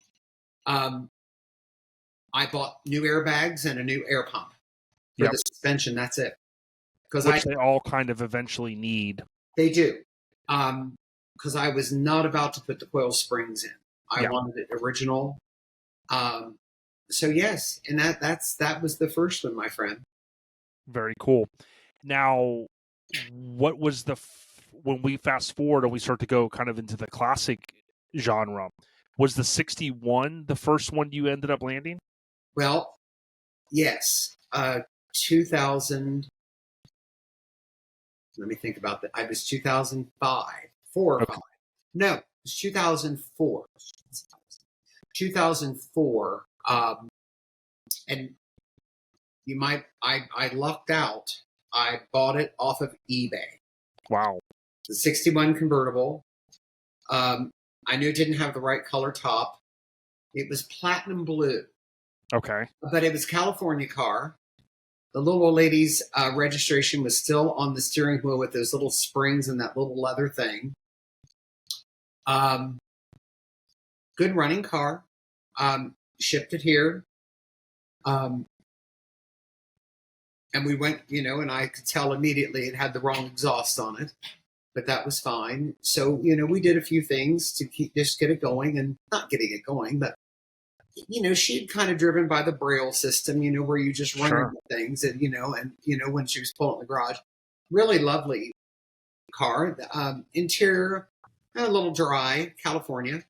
I bought new airbags and a new air pump for the suspension. That's it. Which they all kind of eventually need. They do. Because I was not about to put the coil springs in. I wanted it original. So yes, and that was the first one, my friend. Very cool. Now, what was when we fast forward and we start to go kind of into the classic genre, was the 61 the first one you ended up landing? Well, yes. 2000. Let me think about that. I was 2005, 4 or 5. No, it was 2004. 2004. And I lucked out. I bought it off of eBay. Wow. The 61 convertible. I knew it didn't have the right color top. It was platinum blue. Okay. But it was a California car. The little old lady's registration was still on the steering wheel with those little springs and that little leather thing. Good running car. Shipped it here. And we went, and I could tell immediately it had the wrong exhaust on it, but that was fine. So, we did a few things to just get it going, and not getting it going, but, she'd kind of driven by the Braille system, where you just run things and, when she was pulling the garage, really lovely car. Interior, a little dry, California,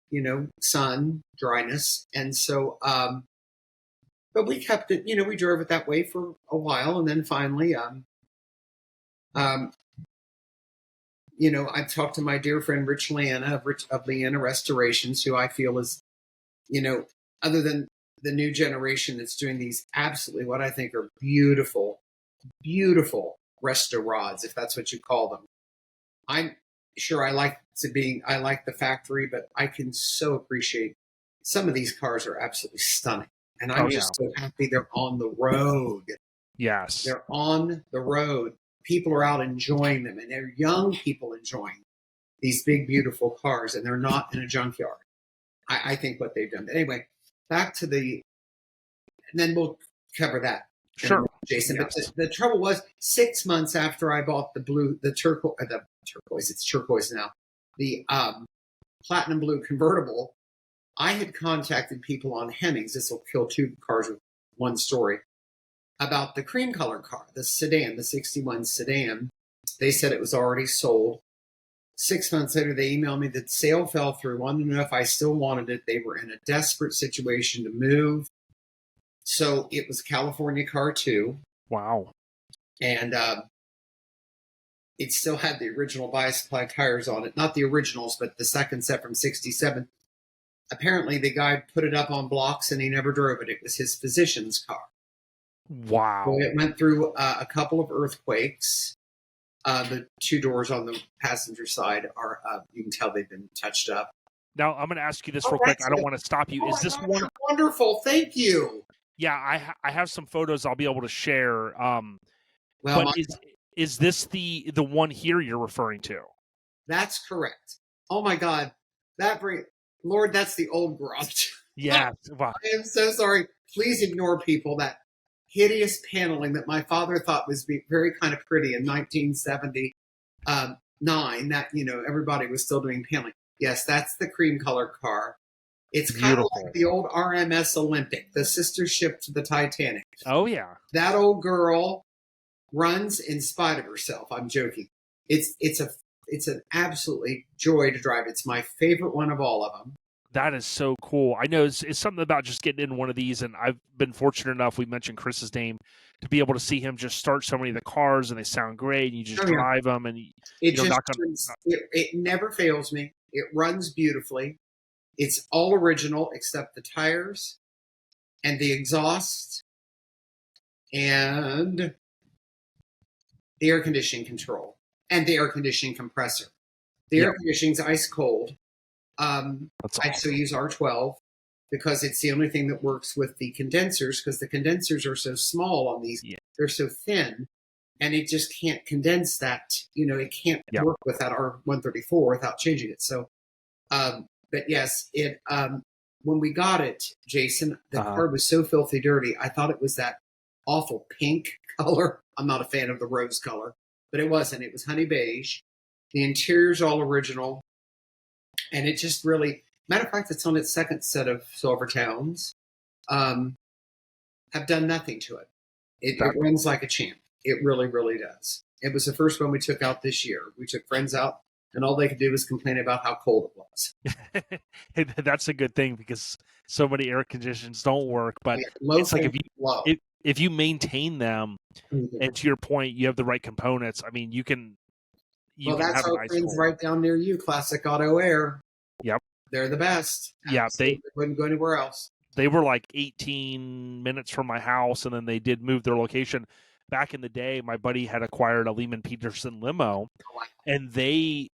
sun, dryness. And so, but we kept it, we drove it that way for a while. And then finally, I talked to my dear friend, Rich Leanna of Leanna Restorations, who I feel is, other than the new generation that's doing these absolutely what I think are beautiful, beautiful resto rods, if that's what you call them. I'm sure I like the factory, but I can so appreciate some of these cars are absolutely stunning. And I'm just so happy they're on the road. Yes. They're on the road. People are out enjoying them, and they're young people enjoying these big, beautiful cars, and they're not in a junkyard. I think what they've done. But anyway, back to and then we'll cover that. Sure. Jason. Yes. But the trouble was 6 months after I bought the turquoise, it's turquoise now, the platinum blue convertible, I had contacted people on Hemmings. This will kill two cars with one story. About the cream color car, the sedan, the 61 sedan. They said it was already sold. 6 months later, they emailed me that the sale fell through, wanted to know if I still wanted it. They were in a desperate situation to move. So it was a California car too. Wow. And it still had the original Bi-Supply tires on it. Not the originals, but the second set from 67. Apparently, the guy put it up on blocks and he never drove it. It was his physician's car. Wow. So it went through a couple of earthquakes. The two doors on the passenger side are, you can tell they've been touched up. Now, I'm going to ask you this real quick. I don't want to stop you. Is this one? Wonderful. Thank you. Yeah, I have some photos I'll be able to share. But is this the one here you're referring to? That's correct. Oh, my God. Lord, that's the old garage. Yeah. Wow. I am so sorry. Please ignore people. That hideous paneling that my father thought was very kind of pretty in 1979, that, everybody was still doing paneling. Yes, that's the cream color car. It's kind of like the old RMS Olympic, the sister ship to the Titanic. Oh, yeah. That old girl runs in spite of herself. I'm joking. It's an absolutely joy to drive. It's my favorite one of all of them. That is so cool. I know it's something about just getting in one of these, and I've been fortunate enough, we mentioned Chris's name, to be able to see him just start so many of the cars, and they sound great, and you just drive them, and it never fails me. It runs beautifully. It's all original except the tires and the exhaust and the air conditioning control and the air conditioning compressor. The air conditioning's ice cold. I still use R12 because it's the only thing that works with the condensers, because the condensers are so small on these. Yeah. They're so thin, and it just can't condense that. It can't work with that R134 without changing it. So, but yes, when we got it, Jason, the car was so filthy dirty. I thought it was that awful pink color. I'm not a fan of the rose color, but it wasn't. It was honey beige. The interior's all original. And it just really, matter of fact, it's on its second set of Silver Towns. Have done nothing to it. It runs like a champ. It really, really does. It was the first one we took out this year. We took friends out, and all they could do was complain about how cold it was. That's a good thing, because so many air conditions don't work. But it's like if you maintain them, and to your point, you have the right components. I mean, you can. That's our friends right down near you, Classic Auto Air. Yep. They're the best. Yeah, they wouldn't go anywhere else. They were like 18 minutes from my house, and then they did move their location. Back in the day, my buddy had acquired a Lehman Peterson limo, and they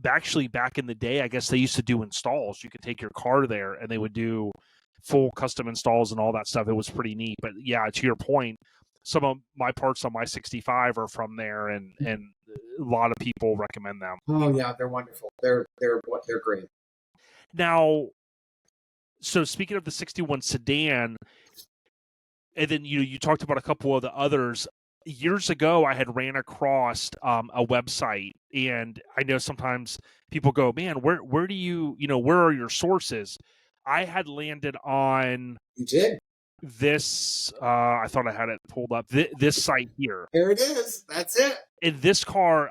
actually, back in the day, I guess they used to do installs. You could take your car there, and they would do full custom installs and all that stuff. It was pretty neat. But yeah, to your point, some of my parts on my 65 are from there, and a lot of people recommend them. Oh yeah, they're wonderful. They're great. Now, so speaking of the 61 sedan, and then you talked about a couple of the others. Years ago, I had ran across a website, and I know sometimes people go, "Man, where do you where are your sources?" I had landed on. You did. This, I thought I had it pulled up. This site here. There it is. That's it. In this car,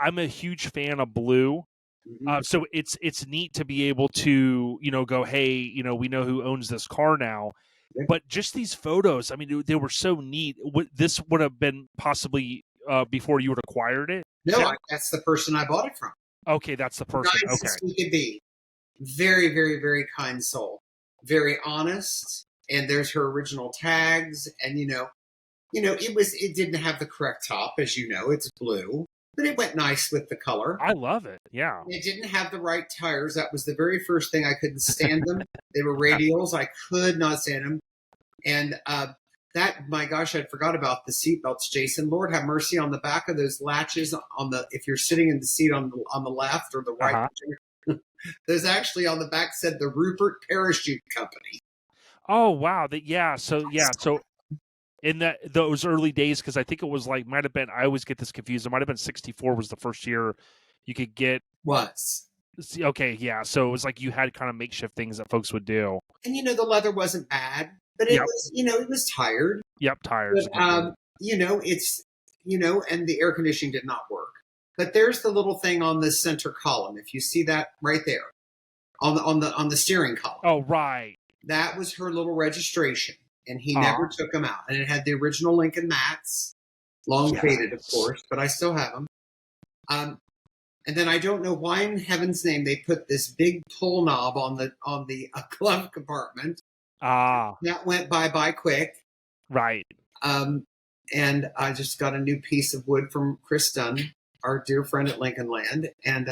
I'm a huge fan of blue. Mm-hmm. So it's neat to be able to, go, hey, we know who owns this car now. Yeah. But just these photos, I mean, they were so neat. This would have been possibly before you had acquired it? No, that's the person I bought it from. Okay, that's the person. Okay. He could be. Very, very, very kind soul. very honest. And there's her original tags, and it didn't have the correct top, as you know, it's blue, but it went nice with the color. I love it. Yeah. It didn't have the right tires. That was the very first thing. I couldn't stand them. They were radials. I could not stand them. And my gosh, I forgot about the seat belts, Jason. Lord have mercy on the back of those latches if you're sitting in the seat on the left or the right. There's actually on the back said the Rupert Parachute Company. Oh, wow. So in those early days, because I think it was like, I always get this confused. It might have been 64 was the first year you could get. Was. Okay, yeah. So it was like you had kind of makeshift things that folks would do. And, the leather wasn't bad, but it was, it was tired. Yep, tires. But, it's, and the air conditioning did not work. But there's the little thing on the center column. If you see that right there on the steering column. Oh, right. That was her little registration. And he never took them out. And it had the original Lincoln mats, long faded, of course, but I still have them. And then I don't know why in heaven's name they put this big pull knob on the glove compartment. That went by quick. Right. And I just got a new piece of wood from Chris Dunn, our dear friend at Lincoln Land. And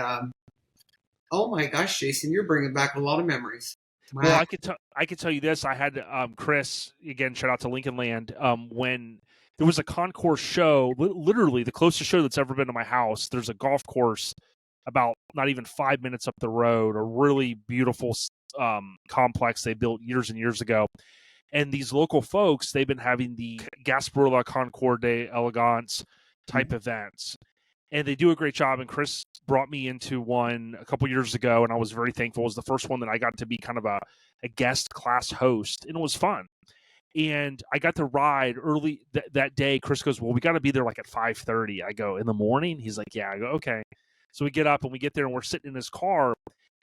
oh my gosh, Jason, you're bringing back a lot of memories. Wow. Well, I could tell you this. I had Chris, again, shout out to Lincoln Land, when there was a concourse show, literally the closest show that's ever been to my house. There's a golf course about not even 5 minutes up the road, a really beautiful complex they built years and years ago. And these local folks, they've been having the Gasparilla Concours de Elegance type events. And they do a great job. And Chris brought me into one a couple years ago, and I was very thankful. It was the first one that I got to be kind of a guest class host, and it was fun. And I got to ride early that day. Chris goes, well, we got to be there like at 5:30. I go, in the morning? He's like, yeah. I go, okay. So we get up and we get there, and we're sitting in his car,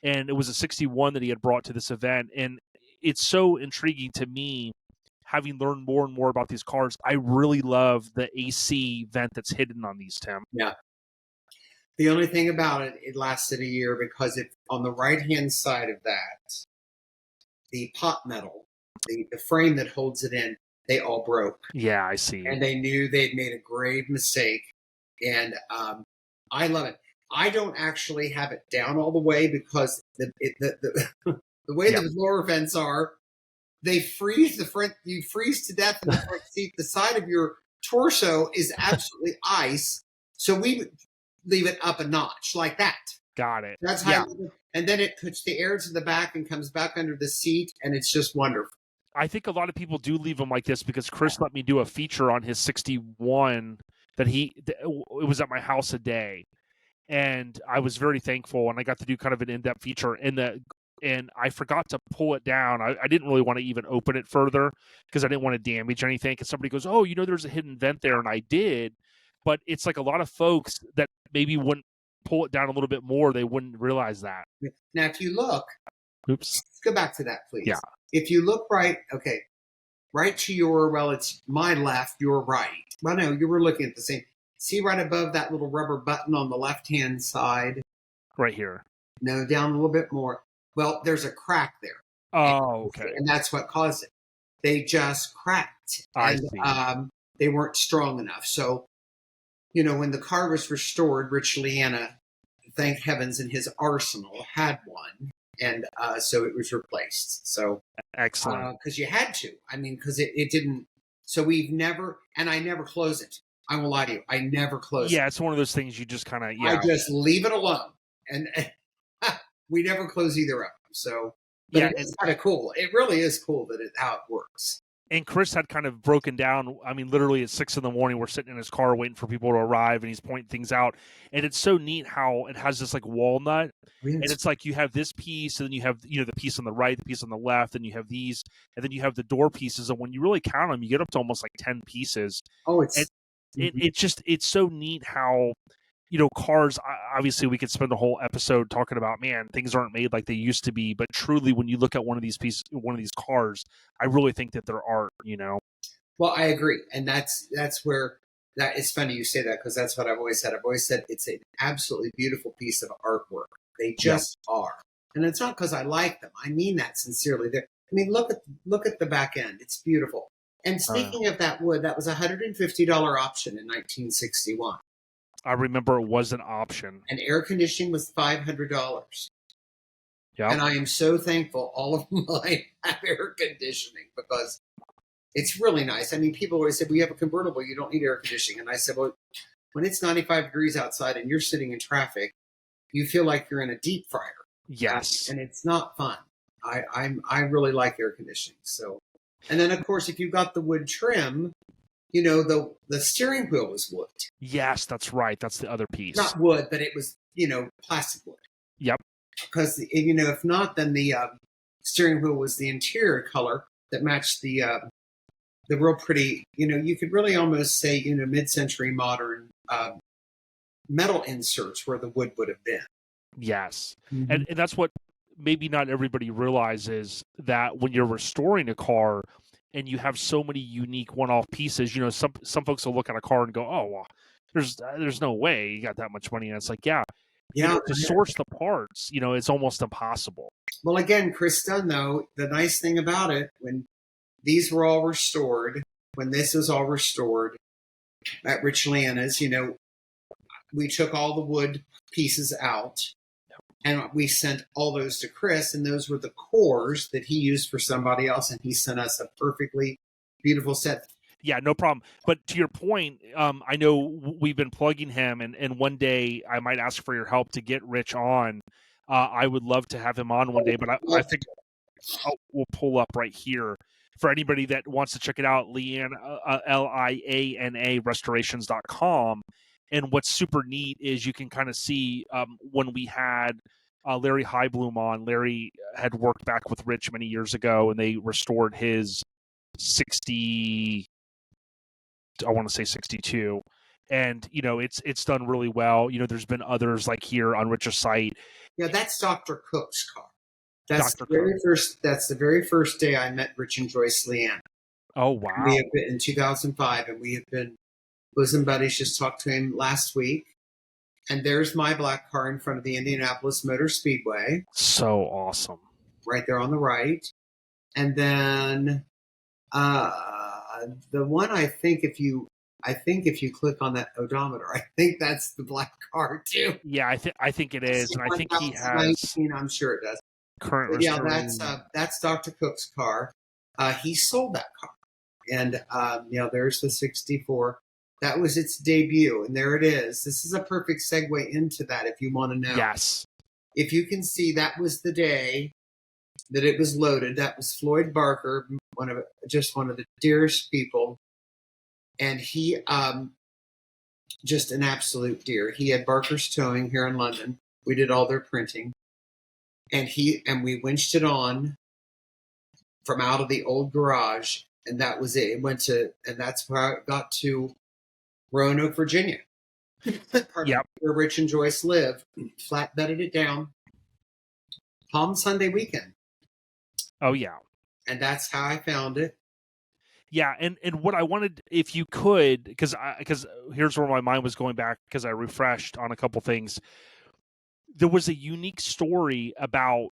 and it was a 61 that he had brought to this event. And it's so intriguing to me, having learned more and more about these cars. I really love the AC vent that's hidden on these, Tim. Yeah. The only thing about it, it lasted a year because on the right-hand side of that, the pot metal, the frame that holds it in, they all broke. Yeah, I see. And they knew they'd made a grave mistake. And I love it. I don't actually have it down all the way because the way the lower vents are, they freeze the front. You freeze to death in the front seat. The side of your torso is absolutely ice. So we leave it up a notch like that. Got it. That's how. And then it puts the air to the back and comes back under the seat, and it's just wonderful. I think a lot of people do leave them like this because Chris let me do a feature on his 61 that it was at my house a day. And I was very thankful, and I got to do kind of an in-depth feature. And I forgot to pull it down. I didn't really want to even open it further because I didn't want to damage anything. Because somebody goes, oh, there's a hidden vent there, and I did. But it's like a lot of folks that maybe wouldn't pull it down a little bit more, they wouldn't realize that. Now, if you look, let's go back to that, please. Yeah. If you look right to it's my left, your right. Well, no, you were looking at the same. See right above that little rubber button on the left-hand side? Right here. No, down a little bit more. Well, there's a crack there. Oh, okay. And that's what caused it. They just cracked. I see. They weren't strong enough. So, when the car was restored, Rich Leanna, thank heavens, in his arsenal had one. And so it was replaced. So excellent. Because you had to. I mean, because it didn't. So I never close it. I won't lie to you. I never close it. Yeah, it's one of those things you just kind of, I just leave it alone. And we never close either of them. So, it's kind of cool. It really is cool how it works. And Chris had kind of broken down. I mean, literally at 6 a.m, we're sitting in his car waiting for people to arrive, and he's pointing things out. And it's so neat how it has this like walnut, and it's like you have this piece, and then you have the piece on the right, the piece on the left, and you have these, and then you have the door pieces. And when you really count them, you get up to almost like 10 pieces. Oh, it's so neat how cars. Obviously, we could spend a whole episode talking about, man, things aren't made like they used to be. But truly, when you look at one of these cars, I really think that they're art. Well, I agree, and that's where that. It's funny you say that because that's what I've always said. I've always said it's an absolutely beautiful piece of artwork. They just are, and it's not because I like them. I mean that sincerely. I mean, look at the back end. It's beautiful. And speaking of that wood, that was a $150 option in 1961. I remember it was an option. And air conditioning was $500. Yeah. And I am so thankful all of mine have air conditioning because it's really nice. I mean, people always say, we have a convertible, you don't need air conditioning. And I said, well, when it's 95 degrees outside and you're sitting in traffic, you feel like you're in a deep fryer. Yes. And it's not fun. I really like air conditioning. So, and then of course, if you got the wood trim, you know, the steering wheel was wood. Yes, that's right. That's the other piece. Not wood, but it was, you know, plastic wood. Yep. Because, you know, if not, then the steering wheel was the interior color that matched the real pretty, you know, you could really almost say, you know, mid-century modern metal inserts where the wood would have been. Yes. Mm-hmm. And that's what maybe not everybody realizes, that when you're restoring a car and you have so many unique one-off pieces, you know, some folks will look at a car and go, oh, well, there's no way you got that much money. And it's like, yeah. You know, to source the parts, you know, it's almost impossible. Well, again, Chris Dunn, though, the nice thing about it, when these were all restored, when this was all restored at Rich Lana's, you know, we took all the wood pieces out and we sent all those to Chris, and those were the cores that he used for somebody else, and he sent us a perfectly beautiful set. Yeah, no problem. But to your point, I know we've been plugging him, and one day I might ask for your help to get Rich on. I would love to have him on one day, but I think we'll pull up right here. For anybody that wants to check it out, Liana, Liana restorations.com. And what's super neat is you can kind of see when we had Larry Highbloom on. Larry had worked back with Rich many years ago, and they restored his 60... I want to say 62, and you know it's done really well. You know, there's been others like here on Rich's site. Yeah, that's Dr. Cook's car. That's Dr. the very Cook. That's the very first day I met Rich and Joyce Leanne. Oh wow! We have been in 2005, and we have been bosom buddies. Just talked to him last week, and there's my black car in front of the Indianapolis Motor Speedway. So awesome! Right there on the right, and then. The one I think if you click on that odometer, I think that's the black car too. Yeah, I think it is, and I think he has. 19, I'm sure it does. Current. Yeah, that's Dr. Cook's car. He sold that car, and you know, there's the 64. That was its debut, and there it is. This is a perfect segue into that. If you want to know, yes. If you can see, that was the day that it was loaded. That was Floyd Barker, one of the dearest people, and he just an absolute dear. He had Barker's Towing here in London. We did all their printing, and we winched it on from out of the old garage, and that was it. It went to, and that's where it got to Roanoke, Virginia. Yep. Where Rich and Joyce live. Flatbedded it down. Palm Sunday weekend. Oh yeah. And that's how I found it. Yeah, and what I wanted, if you could, because here's where my mind was going back, because I refreshed on a couple things. There was a unique story about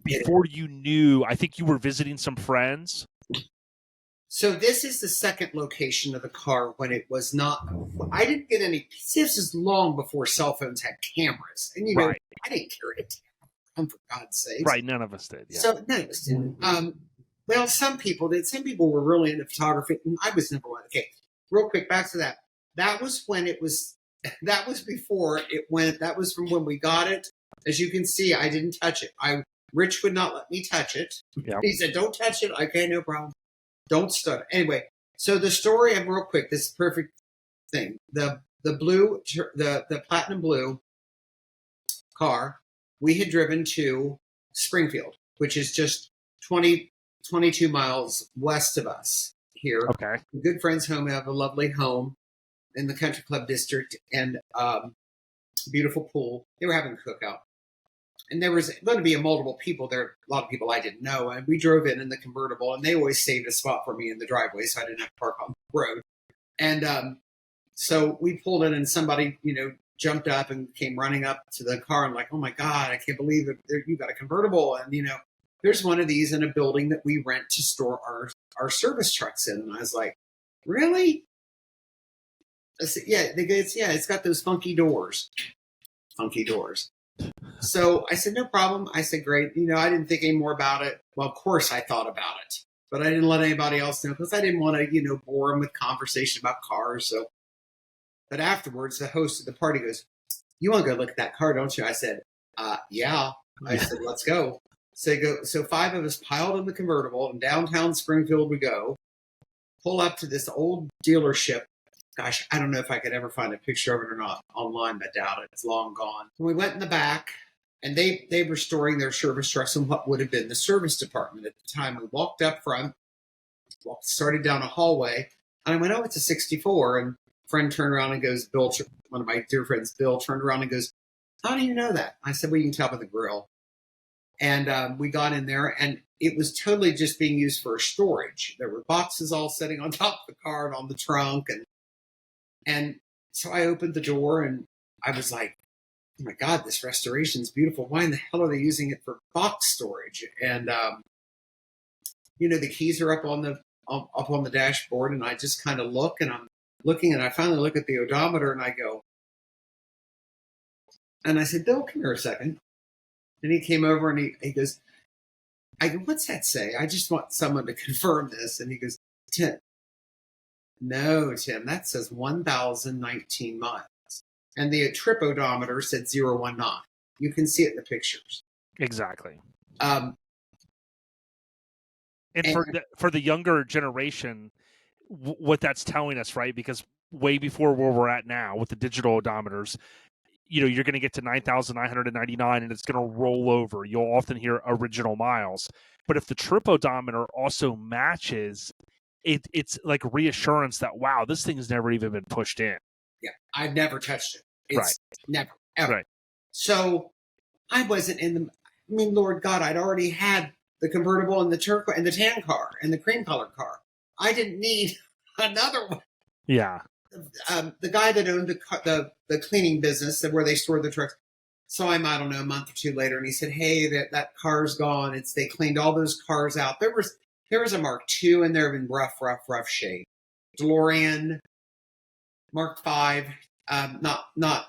before you knew. I think you were visiting some friends. So this is the second location of the car when it was not. I didn't get any. This is long before cell phones had cameras, and you know, right. I didn't carry it. For God's sake. Right, none of us did. Yeah. So none of us did. Well, some people did. Some people were really into photography, and I was number one. Okay, real quick, back to that. That was when it was. That was before it went. That was from when we got it. As you can see, I didn't touch it. Rich would not let me touch it. Yep. He said, "Don't touch it." Okay, no problem. Don't stutter. Anyway, so the story of real quick. This perfect thing. The blue, the platinum blue car. We had driven to Springfield, which is just 22 miles west of us here. Okay. A good friend's home. We have a lovely home in the country club district and beautiful pool. They were having a cookout. And there was going to be multiple people there, a lot of people I didn't know. And we drove in the convertible, and they always saved a spot for me in the driveway so I didn't have to park on the road. And so we pulled in, and somebody, you know, jumped up and came running up to the car and like, oh my God, I can't believe it. You got a convertible. And, you know, there's one of these in a building that we rent to store our service trucks in. And I was like, really? I said, yeah, it's got those funky doors. Funky doors. So I said, no problem. I said, great. I didn't think any more about it. Well, of course I thought about it, but I didn't let anybody else know because I didn't want to, bore them with conversation about cars. So, but afterwards, the host of the party goes, you want to go look at that car, don't you? I said, yeah. I said, let's go. So 5 of us piled in the convertible, and downtown Springfield we go, pull up to this old dealership. Gosh, I don't know if I could ever find a picture of it or not online, but I doubt it. It's long gone. We went in the back, and they were storing their service trucks in what would have been the service department at the time. We walked up front, started down a hallway, and I went, oh, it's a 64. And a friend turned around and goes, Bill, one of my dear friends, Bill, turned around and goes, how do you know that? I said, well, you can tell by the grill. And we got in there, and it was totally just being used for storage. There were boxes all sitting on top of the car and on the trunk. And so I opened the door, and I was like, oh, my God, this restoration is beautiful. Why in the hell are they using it for box storage? And, the keys are up on the dashboard, and I just kind of look, and I'm looking, and I finally look at the odometer, and I go, and I said, Bill, come here a second. And he came over and he goes, I go, what's that say? I just want someone to confirm this. And he goes, Tim, that says 1,019 miles. And the trip odometer said 019. You can see it in the pictures. Exactly. And for the younger generation, what that's telling us, right? Because way before where we're at now with the digital odometers, you're going to get to 9,999 and it's going to roll over. You'll often hear original miles. But if the trip odometer also matches, it's like reassurance that, wow, this thing has never even been pushed in. Yeah, I've never touched it. It's never, ever. Right. So I wasn't Lord God, I'd already had the convertible and the turquoise and the tan car and the cream colored car. I didn't need another one. Yeah. The guy that owned the cleaning business where they stored the trucks saw him, I don't know, a month or two later, and he said, hey, that car's gone. They cleaned all those cars out. There was a Mark II in there in rough shape. DeLorean, Mark V, not that.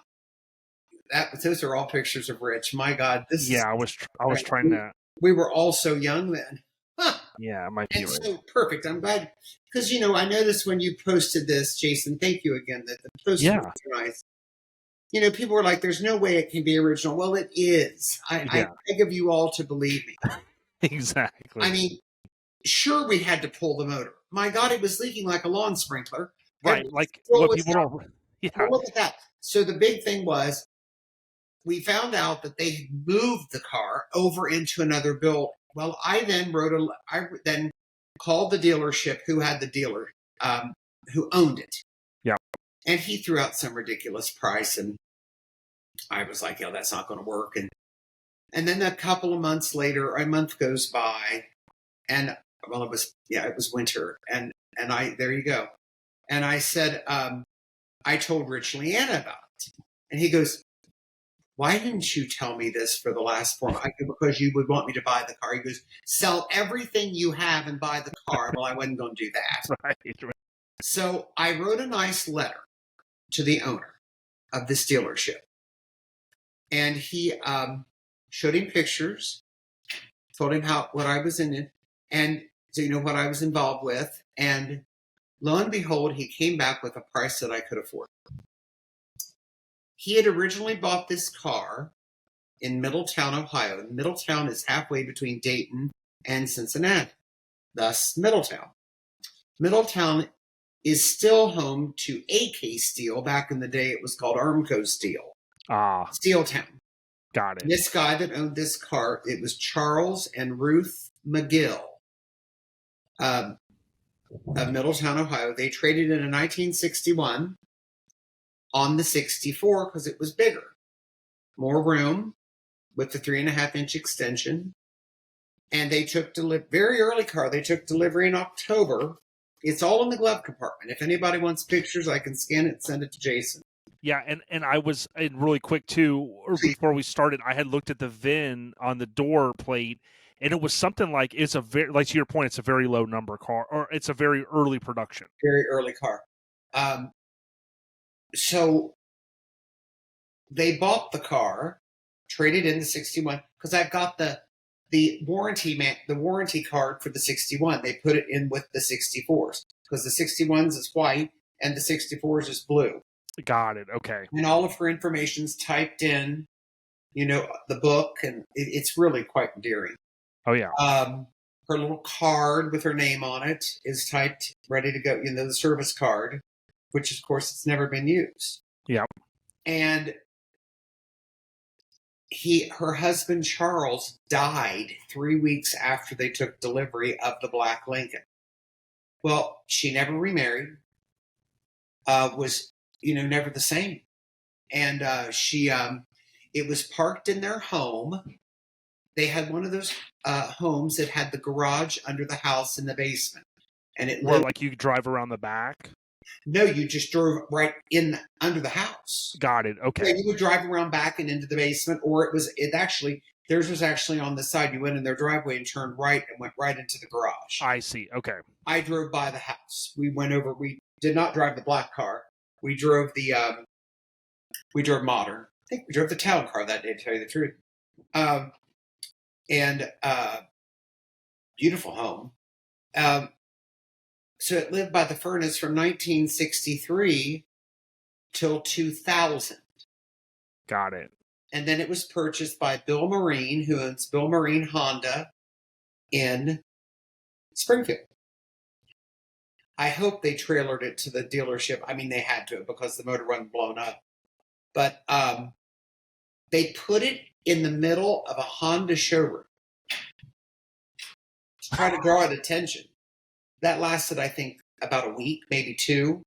Those are all pictures of Rich. My God, I was trying to. We were all so young then. Huh. Yeah, it might be. And so perfect. I'm glad because I noticed when you posted this, Jason. Thank you again. That the post was nice. People were like, "There's no way it can be original." Well, it is. I beg of you all to believe me. Exactly. I mean, sure, we had to pull the motor. My God, it was leaking like a lawn sprinkler. Right, like what people don't. Yeah. Well, look at that. So the big thing was, we found out that they moved the car over into another building. Well, I then called the dealership who had the dealer, who owned it. Yeah. And he threw out some ridiculous price. And I was like, that's not going to work. And then a couple of months later, a month goes by, and it was winter. And there you go. And I said, I told Rich Leanna about it. And he goes, why didn't you tell me this for the last 4 months? Because you would want me to buy the car. He goes, sell everything you have and buy the car. Well, I wasn't going to do that. Right. So I wrote a nice letter to the owner of this dealership. And he showed him pictures, told him what I was in it, and what I was involved with. And lo and behold, he came back with a price that I could afford. He had originally bought this car in Middletown, Ohio. And Middletown is halfway between Dayton and Cincinnati, thus Middletown. Middletown is still home to AK Steel. Back in the day, it was called Armco Steel. Steel Town. Got it. And this guy that owned this car, it was Charles and Ruth McGill of Middletown, Ohio. They traded in a 1961 on the 64 because it was bigger. More room with the 3.5-inch extension. And they took very early car. They took delivery in October. It's all in the glove compartment. If anybody wants pictures, I can scan it and send it to Jason. Yeah, and I was really quick too. Before we started, I had looked at the VIN on the door plate, and it was something like it's a very, like to your point, it's a very low number car, or it's a very early production. Very early car. So they bought the car, traded in the 61, because I've got the warranty card for the 61. They put it in with the 64s because the 61s is white and the 64s is blue. Got it. Okay. And all of her information's typed in, the book, and it's really quite endearing. Oh yeah. Her little card with her name on it is typed, ready to go. The service card, which of course it's never been used. Yeah. And her husband Charles died 3 weeks after they took delivery of the black Lincoln. Well, she never remarried. Was never the same. And it was parked in their home. They had one of those homes that had the garage under the house in the basement, and it Or like you drive around the back. No, you just drove right in under the house. Got it. Okay. Yeah, you would drive around back and into the basement, or theirs was actually on the side. You went in their driveway and turned right and went right into the garage. I see. Okay. I drove by the house. We went over. We did not drive the black car. We drove we drove modern. I think we drove the town car that day, to tell you the truth. And beautiful home. So it lived by the furnace from 1963 till 2000. Got it. And then it was purchased by Bill Marine, who owns Bill Marine Honda in Springfield. I hope they trailered it to the dealership. I mean, they had to because the motor wasn't blown up. But they put it in the middle of a Honda showroom to try to draw attention. That lasted, I think, about a week, maybe two.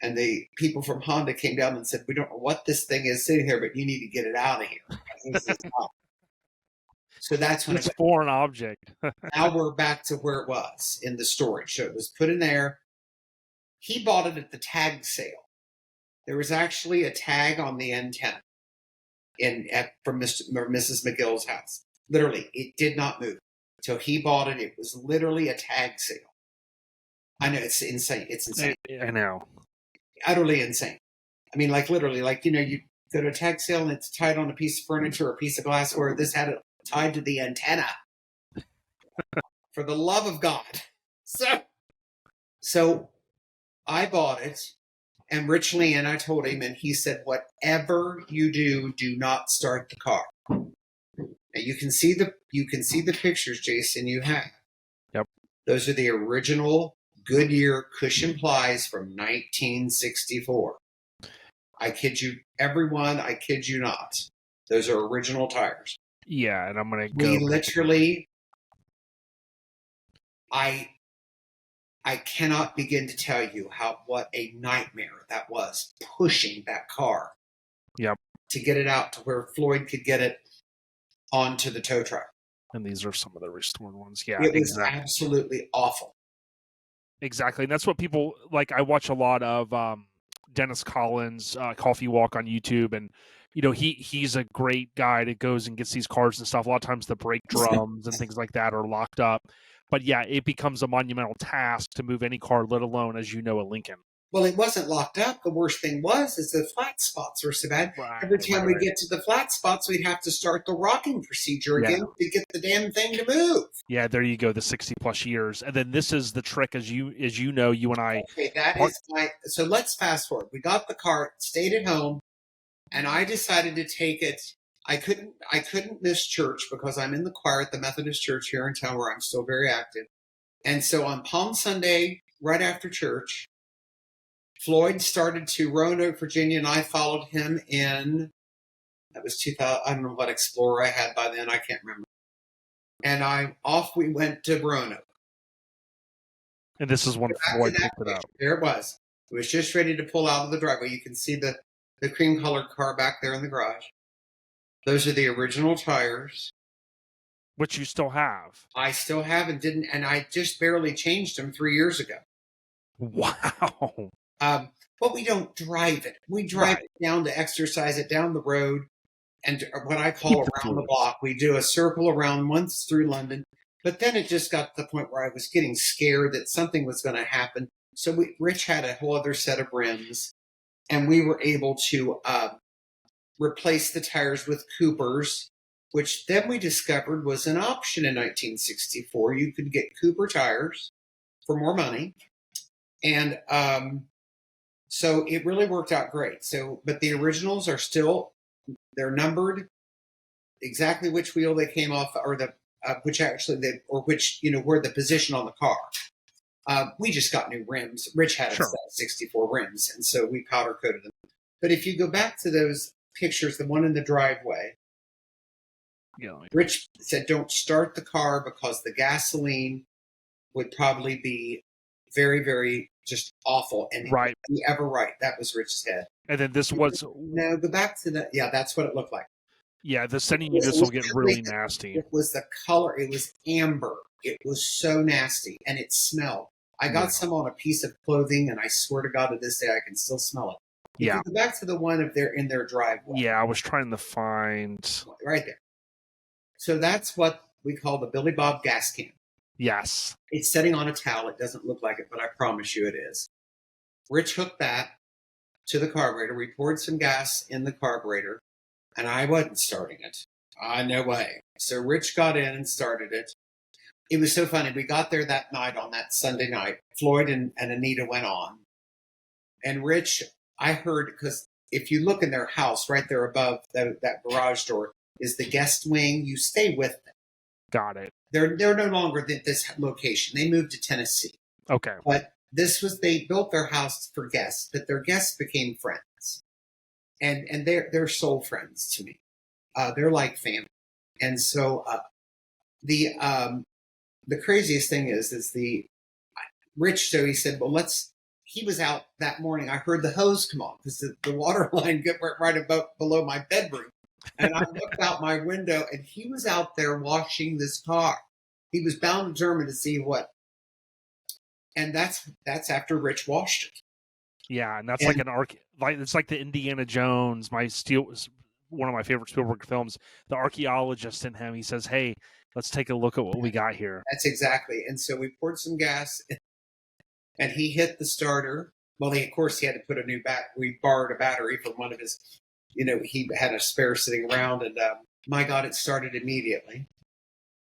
And the people from Honda came down and said, "We don't know what this thing is sitting here, but you need to get it out of here." So that's when it's a foreign object. Now we're back to where it was in the storage. So it was put in there. He bought it at the tag sale. There was actually a tag on the antenna from Mr. or Mrs. McGill's house. Literally, it did not move. Till he bought it, it was literally a tag sale. I know, it's insane. It's insane. I know. Utterly insane. I mean, like literally, like, you go to a tag sale and it's tied on a piece of furniture or a piece of glass, or this had it tied to the antenna. For the love of God. So I bought it, and Rich Lee, and I told him, and he said, "Whatever you do, do not start the car." Now you can see the pictures, Jason, you have. Yep. Those are the original Goodyear cushion plies from 1964. I kid you, everyone, I kid you not. Those are original tires. Yeah, and I'm going to go. We literally, I cannot begin to tell you what a nightmare that was, pushing that car. Yep. To get it out to where Floyd could get it onto the tow truck. And these are some of the restored ones. Yeah, it was absolutely awful. Exactly. And that's what people like. I watch a lot of Dennis Collins' Coffee Walk on YouTube, and he's a great guy that goes and gets these cars and stuff. A lot of times the brake drums and things like that are locked up. But yeah, it becomes a monumental task to move any car, let alone, as you know, a Lincoln. Well, it wasn't locked up. The worst thing is the flat spots were so bad. Right, every time we get to the flat spots, we'd have to start the rocking procedure again to get the damn thing to move. Yeah, there you go, the 60-plus years. And then this is the trick, as you know, you and I. Okay, so let's fast forward. We got the car, stayed at home, and I decided to take it. I couldn't miss church because I'm in the choir at the Methodist Church here in town where I'm still very active. And so on Palm Sunday, right after church, Floyd started to Roanoke, Virginia, and I followed him in, that was 2000, I don't know what Explorer I had by then, I can't remember. And off we went to Roanoke. And this is when Floyd picked it up. There it was. It was just ready to pull out of the driveway. You can see the cream-colored car back there in the garage. Those are the original tires. Which you still have. I still have and I just barely changed them 3 years ago. Wow. But we don't drive it. We drive it down to exercise it down the road, and what I call around the block. We do a circle around once through London, But then it just got to the point where I was getting scared that something was going to happen. So Rich had a whole other set of rims, and we were able to replace the tires with Coopers, which then we discovered was an option in 1964. You could get Cooper tires for more money. And so it really worked out great. So, but the originals are still, they're numbered exactly which wheel they came off, or the which actually they, or which, you know, where the position on the car. We just got new rims. Rich had a set of 64 rims, and so we powder coated them. But if you go back to those pictures, the one in the driveway, Rich said, "Don't start the car because the gasoline would probably be very, very just awful." And right, he ever right. That was Rich's head. And then this was no. Go back to that. Yeah, that's what it looked like. Yeah, the sending units will get really nasty. It was the color. It was amber. It was so nasty, and it smelled. I got some on a piece of clothing, and I swear to God, to this day, I can still smell it. If you go back to the one of in their driveway. Yeah, I was trying to find right there. So that's what we call the Billy Bob gas can. Yes. It's sitting on a towel. It doesn't look like it, but I promise you it is. Rich hooked that to the carburetor. We poured some gas in the carburetor, and I wasn't starting it. No way. So Rich got in and started it. It was so funny. We got there that night, on that Sunday night. Floyd and Anita went on. And Rich, I heard, because if you look in their house, right there above that garage door is the guest wing. You stay with them. Got it. They're no longer at this location. They moved to Tennessee. Okay. But they built their house for guests, but their guests became friends. And they're soul friends to me. They're like family. And so the craziest thing is Rich, so he said, well, he was out that morning. I heard the hose come on because the water line got right above below my bedroom. And I looked out my window, and he was out there washing this car. He was bound to Germany to see what. And that's after Rich washed it. Yeah, and that's like it's like the Indiana Jones. One of my favorite Spielberg films. The archaeologist in him. He says, "Hey, let's take a look at what we got here." That's exactly. And so we poured some gas, and he hit the starter. Well, of course, he had to put a new we borrowed a battery from one of his. He had a spare sitting around, and my God, it started immediately.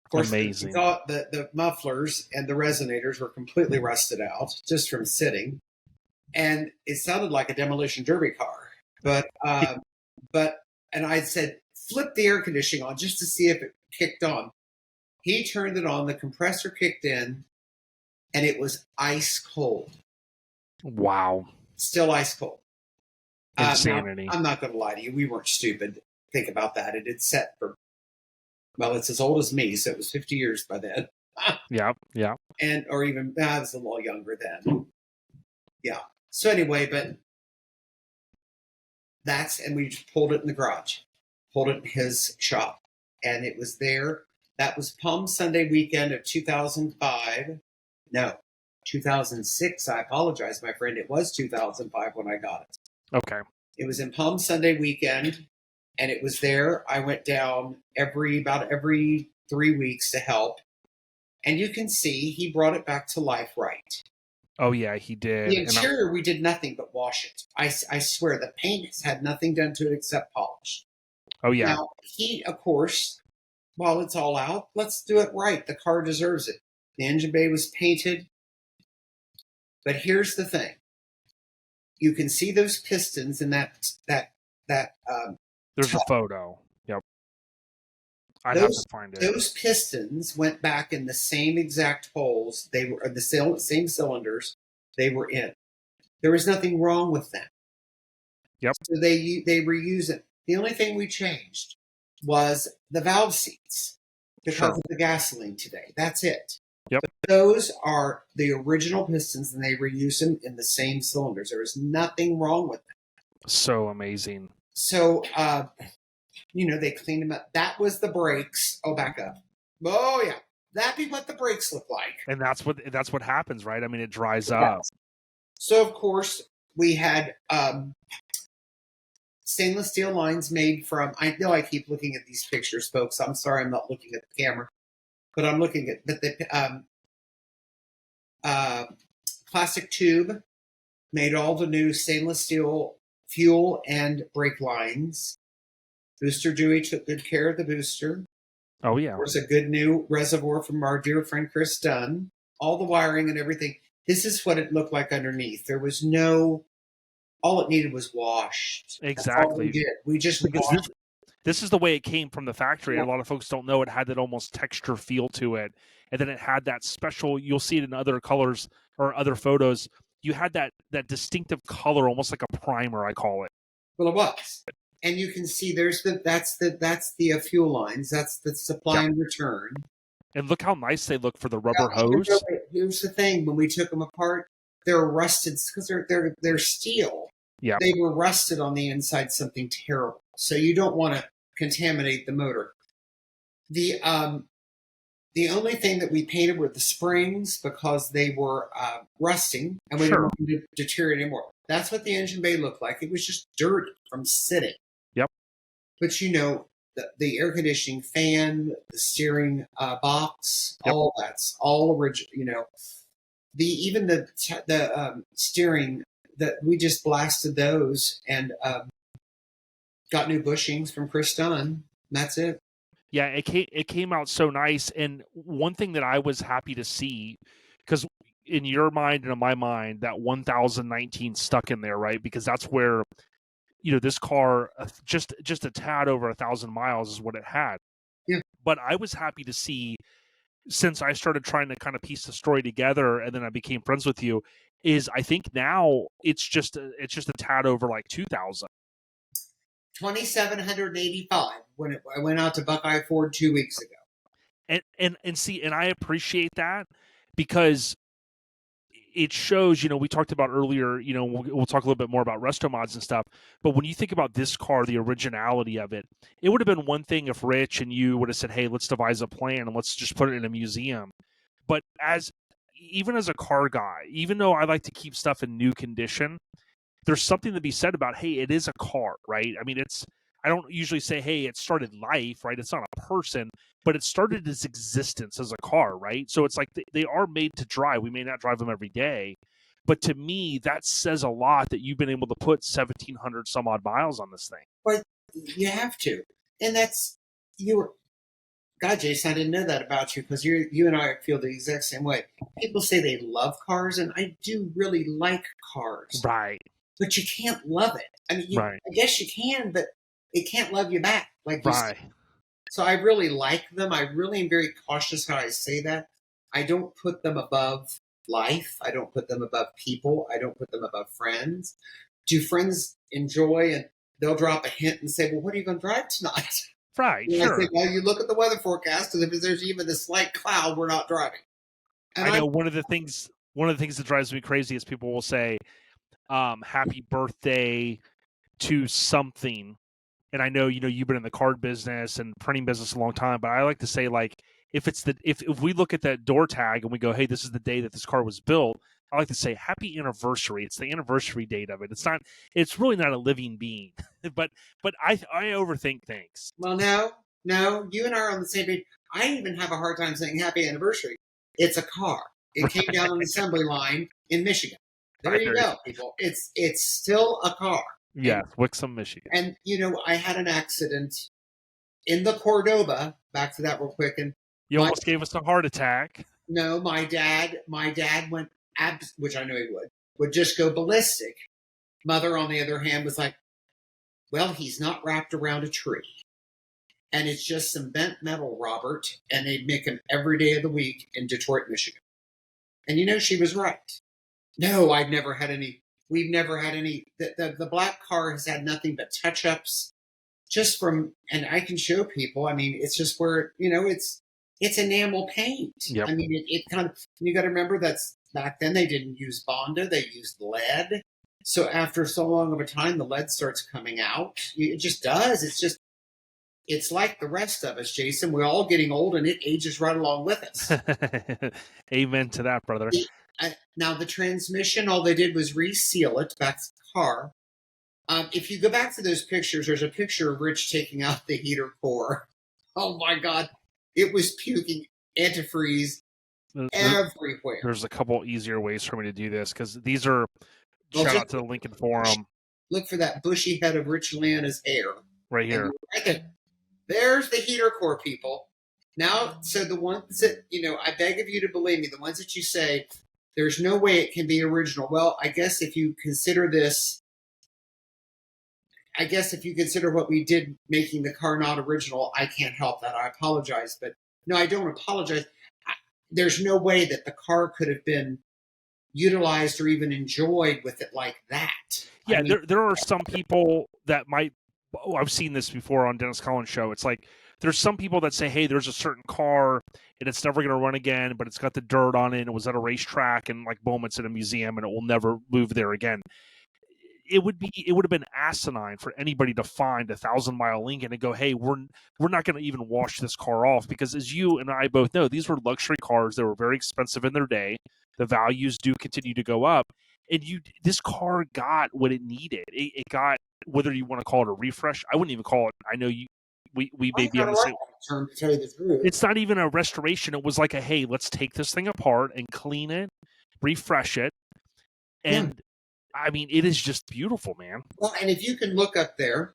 Of course, amazing. The mufflers and the resonators were completely rusted out just from sitting, and it sounded like a demolition derby car. But and I said, flip the air conditioning on just to see if it kicked on. He turned it on. The compressor kicked in, and it was ice cold. Wow! Still ice cold. Insanity. I'm not going to lie to you. We weren't stupid. Think about that. It had set for, well, it's as old as me, so it was 50 years by then. Yeah. Or even, I was a little younger then. Yeah. So anyway, but and we just pulled it in the garage, pulled it in his shop, and it was there. That was Palm Sunday weekend of 2005. No, 2006. I apologize, my friend. It was 2005 when I got it. Okay. It was in Palm Sunday weekend, and it was there. I went down about every 3 weeks to help. And you can see he brought it back to life right. Oh, yeah, he did. The interior, we did nothing but wash it. I swear, the paint has had nothing done to it except polish. Oh, yeah. Now, he, of course, while it's all out, let's do it right. The car deserves it. The engine bay was painted. But here's the thing. You can see those pistons in that. There's a photo. Yep. I'd have to find it. Those pistons went back in the same exact holes. They were the same cylinders they were in. There was nothing wrong with them. Yep. So they reuse it. The only thing we changed was the valve seats because of the gasoline today. That's it. Yep. But those are the original pistons, and they reuse them in the same cylinders. There is nothing wrong with them. So amazing. So, they cleaned them up. That was the brakes. Oh, back up. Oh, yeah. That'd be what the brakes look like. And that's what happens, right? I mean, it dries up. So, of course, we had stainless steel lines made from, I know I keep looking at these pictures, folks. I'm sorry I'm not looking at the camera. but I'm looking at the plastic tube made all the new stainless steel fuel and brake lines. Booster Dewey took good care of the booster. Oh, yeah. There's a good new reservoir from our dear friend Chris Dunn. All the wiring and everything. This is what it looked like underneath. There was all it needed was washed. Exactly. That's all we did. We just washed. This is the way it came from the factory. Yeah. A lot of folks don't know it had that almost texture feel to it. And then it had that special, you'll see it in other colors or other photos. You had that distinctive color, almost like a primer, I call it. Well, it was. And you can see that's the fuel lines. That's the supply and return. And look how nice they look for the rubber hose. Here's the thing: when we took them apart, they're rusted because they're steel. Yeah, they were rusted on the inside, something terrible. So you don't want to contaminate the motor. The only thing that we painted were the springs because they were rusting, and we didn't want them to deteriorate anymore. That's what the engine bay looked like. It was just dirty from sitting. Yep. But the air conditioning fan, the steering box, all that's all original. Even the steering, that we just blasted those and got new bushings from Chris Dunn. And that's it. Yeah, it came out so nice. And one thing that I was happy to see, because in your mind and in my mind, that 1019 stuck in there, right? Because that's where, this car, just a tad over 1,000 miles is what it had. Yeah. But I was happy to see, since I started trying to kind of piece the story together, and then I became friends with you, is I think now it's just a tad over like 2,000. 2,785 when I went out to Buckeye Ford 2 weeks ago. And I appreciate that, because it shows, we talked about earlier, we'll talk a little bit more about resto mods and stuff, but when you think about this car, the originality of it would have been one thing if Rich and you would have said, hey, let's devise a plan and let's just put it in a museum. But even as a car guy, even though I like to keep stuff in new condition, there's something to be said about, hey, it is a car, right? I mean, I don't usually say, hey, it started life, right? It's not a person, but it started its existence as a car, right? So it's like they are made to drive. We may not drive them every day, but to me, that says a lot that you've been able to put 1,700 some odd miles on this thing. But you have to. And God, Jason, I didn't know that about you, because you and I feel the exact same way. People say they love cars, and I do really like cars. Right. But you can't love it. I mean, I guess you can, but it can't love you back. Right. So I really like them. I really am very cautious how I say that. I don't put them above life. I don't put them above people. I don't put them above friends. Do friends enjoy, and they'll drop a hint and say, well, what are you going to drive tonight? Right, and sure. I say, well, you look at the weather forecast, and if there's even a slight cloud, we're not driving. And I know one of the things that drives me crazy is people will say, happy birthday to something. And I know, you've been in the card business and printing business a long time, but I like to say, like, if we look at that door tag and we go, hey, this is the day that this car was built, I like to say happy anniversary. It's the anniversary date of it. It's really not a living being, but I overthink things. Well, no, you and I are on the same page. I even have a hard time saying happy anniversary. It's a car. It came down an assembly line in Michigan. There you go, people. It's still a car. Yeah, Wixom, Michigan. And, I had an accident in the Cordoba. Back to that real quick. And you almost gave us a heart attack. No, my dad went, which I know he would just go ballistic. Mother, on the other hand, was like, well, he's not wrapped around a tree. And it's just some bent metal, Robert. And they make him every day of the week in Detroit, Michigan. And she was right. No, I've never had any. We've never had any. The black car has had nothing but touch-ups, just from. And I can show people. I mean, it's just where it's enamel paint. Yep. I mean, it kind of. You got to remember that's back then they didn't use Bondo; they used lead. So after so long of a time, the lead starts coming out. It just does. It's like the rest of us, Jason. We're all getting old, and it ages right along with us. Amen to that, brother. Now, the transmission, all they did was reseal it back to the car. If you go back to those pictures, there's a picture of Rich taking out the heater core. Oh, my God. It was puking. antifreeze There- everywhere. There's a couple easier ways for me to do this because these are Well, shout just out to the Lincoln Forum look for that bushy head of Rich Lana's hair. right here. Right there. There's the heater core, people. Now, so the ones that, I beg of you to believe me, the ones that you say, there's no way it can be original. Well, I guess if you consider what we did making the car not original, I can't help that. I apologize. But no, I don't apologize. There's no way that the car could have been utilized or even enjoyed with it like that. Yeah, there are some people that might. I've seen this before on Dennis Collins' show. It's like there's some people that say, "Hey, there's a certain have never going to run again, but it's got the dirt on it. And it was at a racetrack, and like boom, it's in a museum, and it will never move there again." It would have been asinine for anybody to find a 1,000-mile Lincoln and go, "Hey, we're not going to even wash this car off," because as you and I both know, these were luxury cars. They were very expensive in their day. The values do continue to go up, and this car got what it needed. It got, whether you want to call it a refresh. I wouldn't even call it. I know we may be on the same term, to tell you the truth. It's not even a restoration. It was like a, hey, let's take this thing apart and clean it, refresh it, and I mean, it is just beautiful, man. Well, and if you can look up there,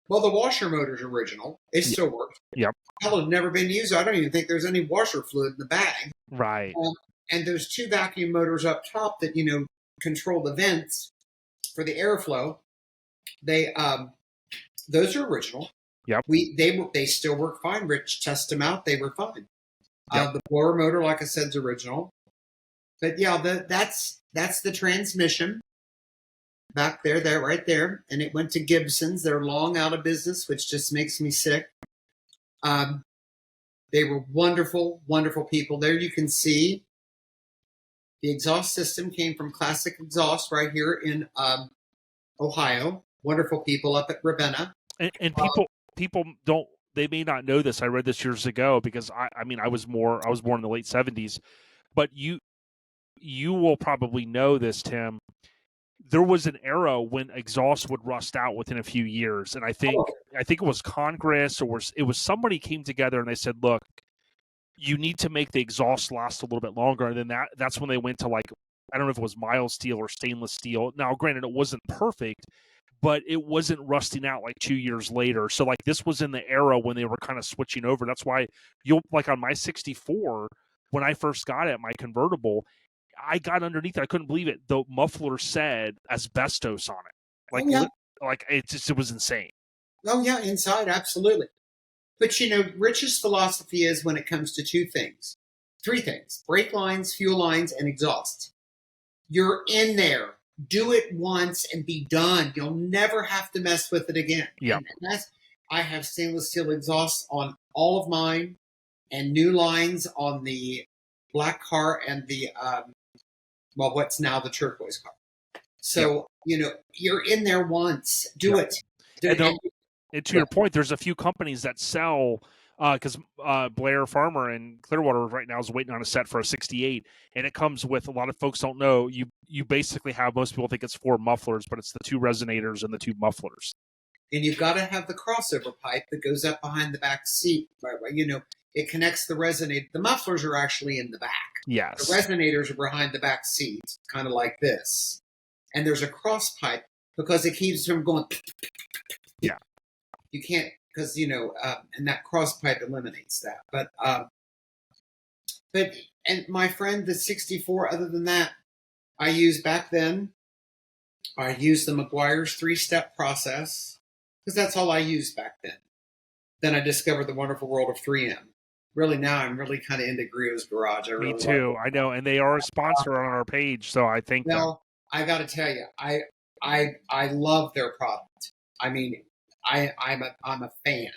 the washer motor's original. It still works. Yep. Hell, it's never been used. I don't even think there's any washer fluid in the bag. Right. And there's two vacuum motors up top that, control the vents for the airflow. They, those are original. Yep. They still work fine. Rich tested them out. They were fine. Yep. The blower motor, like I said, is original. But yeah, that's the transmission. Back there, right there. And it went to Gibson's. They're long out of business, which just makes me sick. They were wonderful, wonderful people. There you can see the exhaust system came from Classic Exhaust right here in Ohio. Wonderful people up at Ravenna. And people don't, they may not know this. I read this years ago because I was born in the late 70s, but you will probably know this, Tim. There was an era when exhaust would rust out within a few years, and I think it was Congress or it was somebody came together and they said, "Look, you need to make the exhaust last a little bit longer." And then that's when they went to, like, I don't know if it was mild steel or stainless steel. Now, granted, it wasn't perfect, but it wasn't rusting out like 2 years later. So, like, this was in the era when they were kind of switching over. That's why like on my 64, when I first got it, my convertible, I got underneath it. I couldn't believe it. The muffler said asbestos on it. Like it was insane. Oh yeah, inside, absolutely. But Rich's philosophy is when it comes to three things: brake lines, fuel lines, and exhaust. You're in there. Do it once and be done. You'll never have to mess with it again. Yeah. I have stainless steel exhaust on all of mine and new lines on the black car and the what's now the turquoise car. So, you're in there once. Do it. And to your point, there's a few companies that sell, because Blair Farmer in Clearwater right now is waiting on a set for a 68, and it comes with, a lot of folks don't know, you basically have, most people think it's 4 mufflers, but it's the 2 resonators and the 2 mufflers. And you've got to have the crossover pipe that goes up behind the back seat. Right? It connects the resonator. The mufflers are actually in the back. Yes. The resonators are behind the back seat, kind of like this. And there's a cross pipe because it keeps from going. Yeah. You can't, because, and that cross pipe eliminates that. And my friend, the 64, other than that, I used the McGuire's 3-step process, because that's all I used back then. Then I discovered the wonderful world of 3M. Really, now I'm really kind of into Griot's Garage. Me too. I know, and they are a sponsor on our page, so I think. Well, I got to tell you, I love their product. I mean, I'm a fan.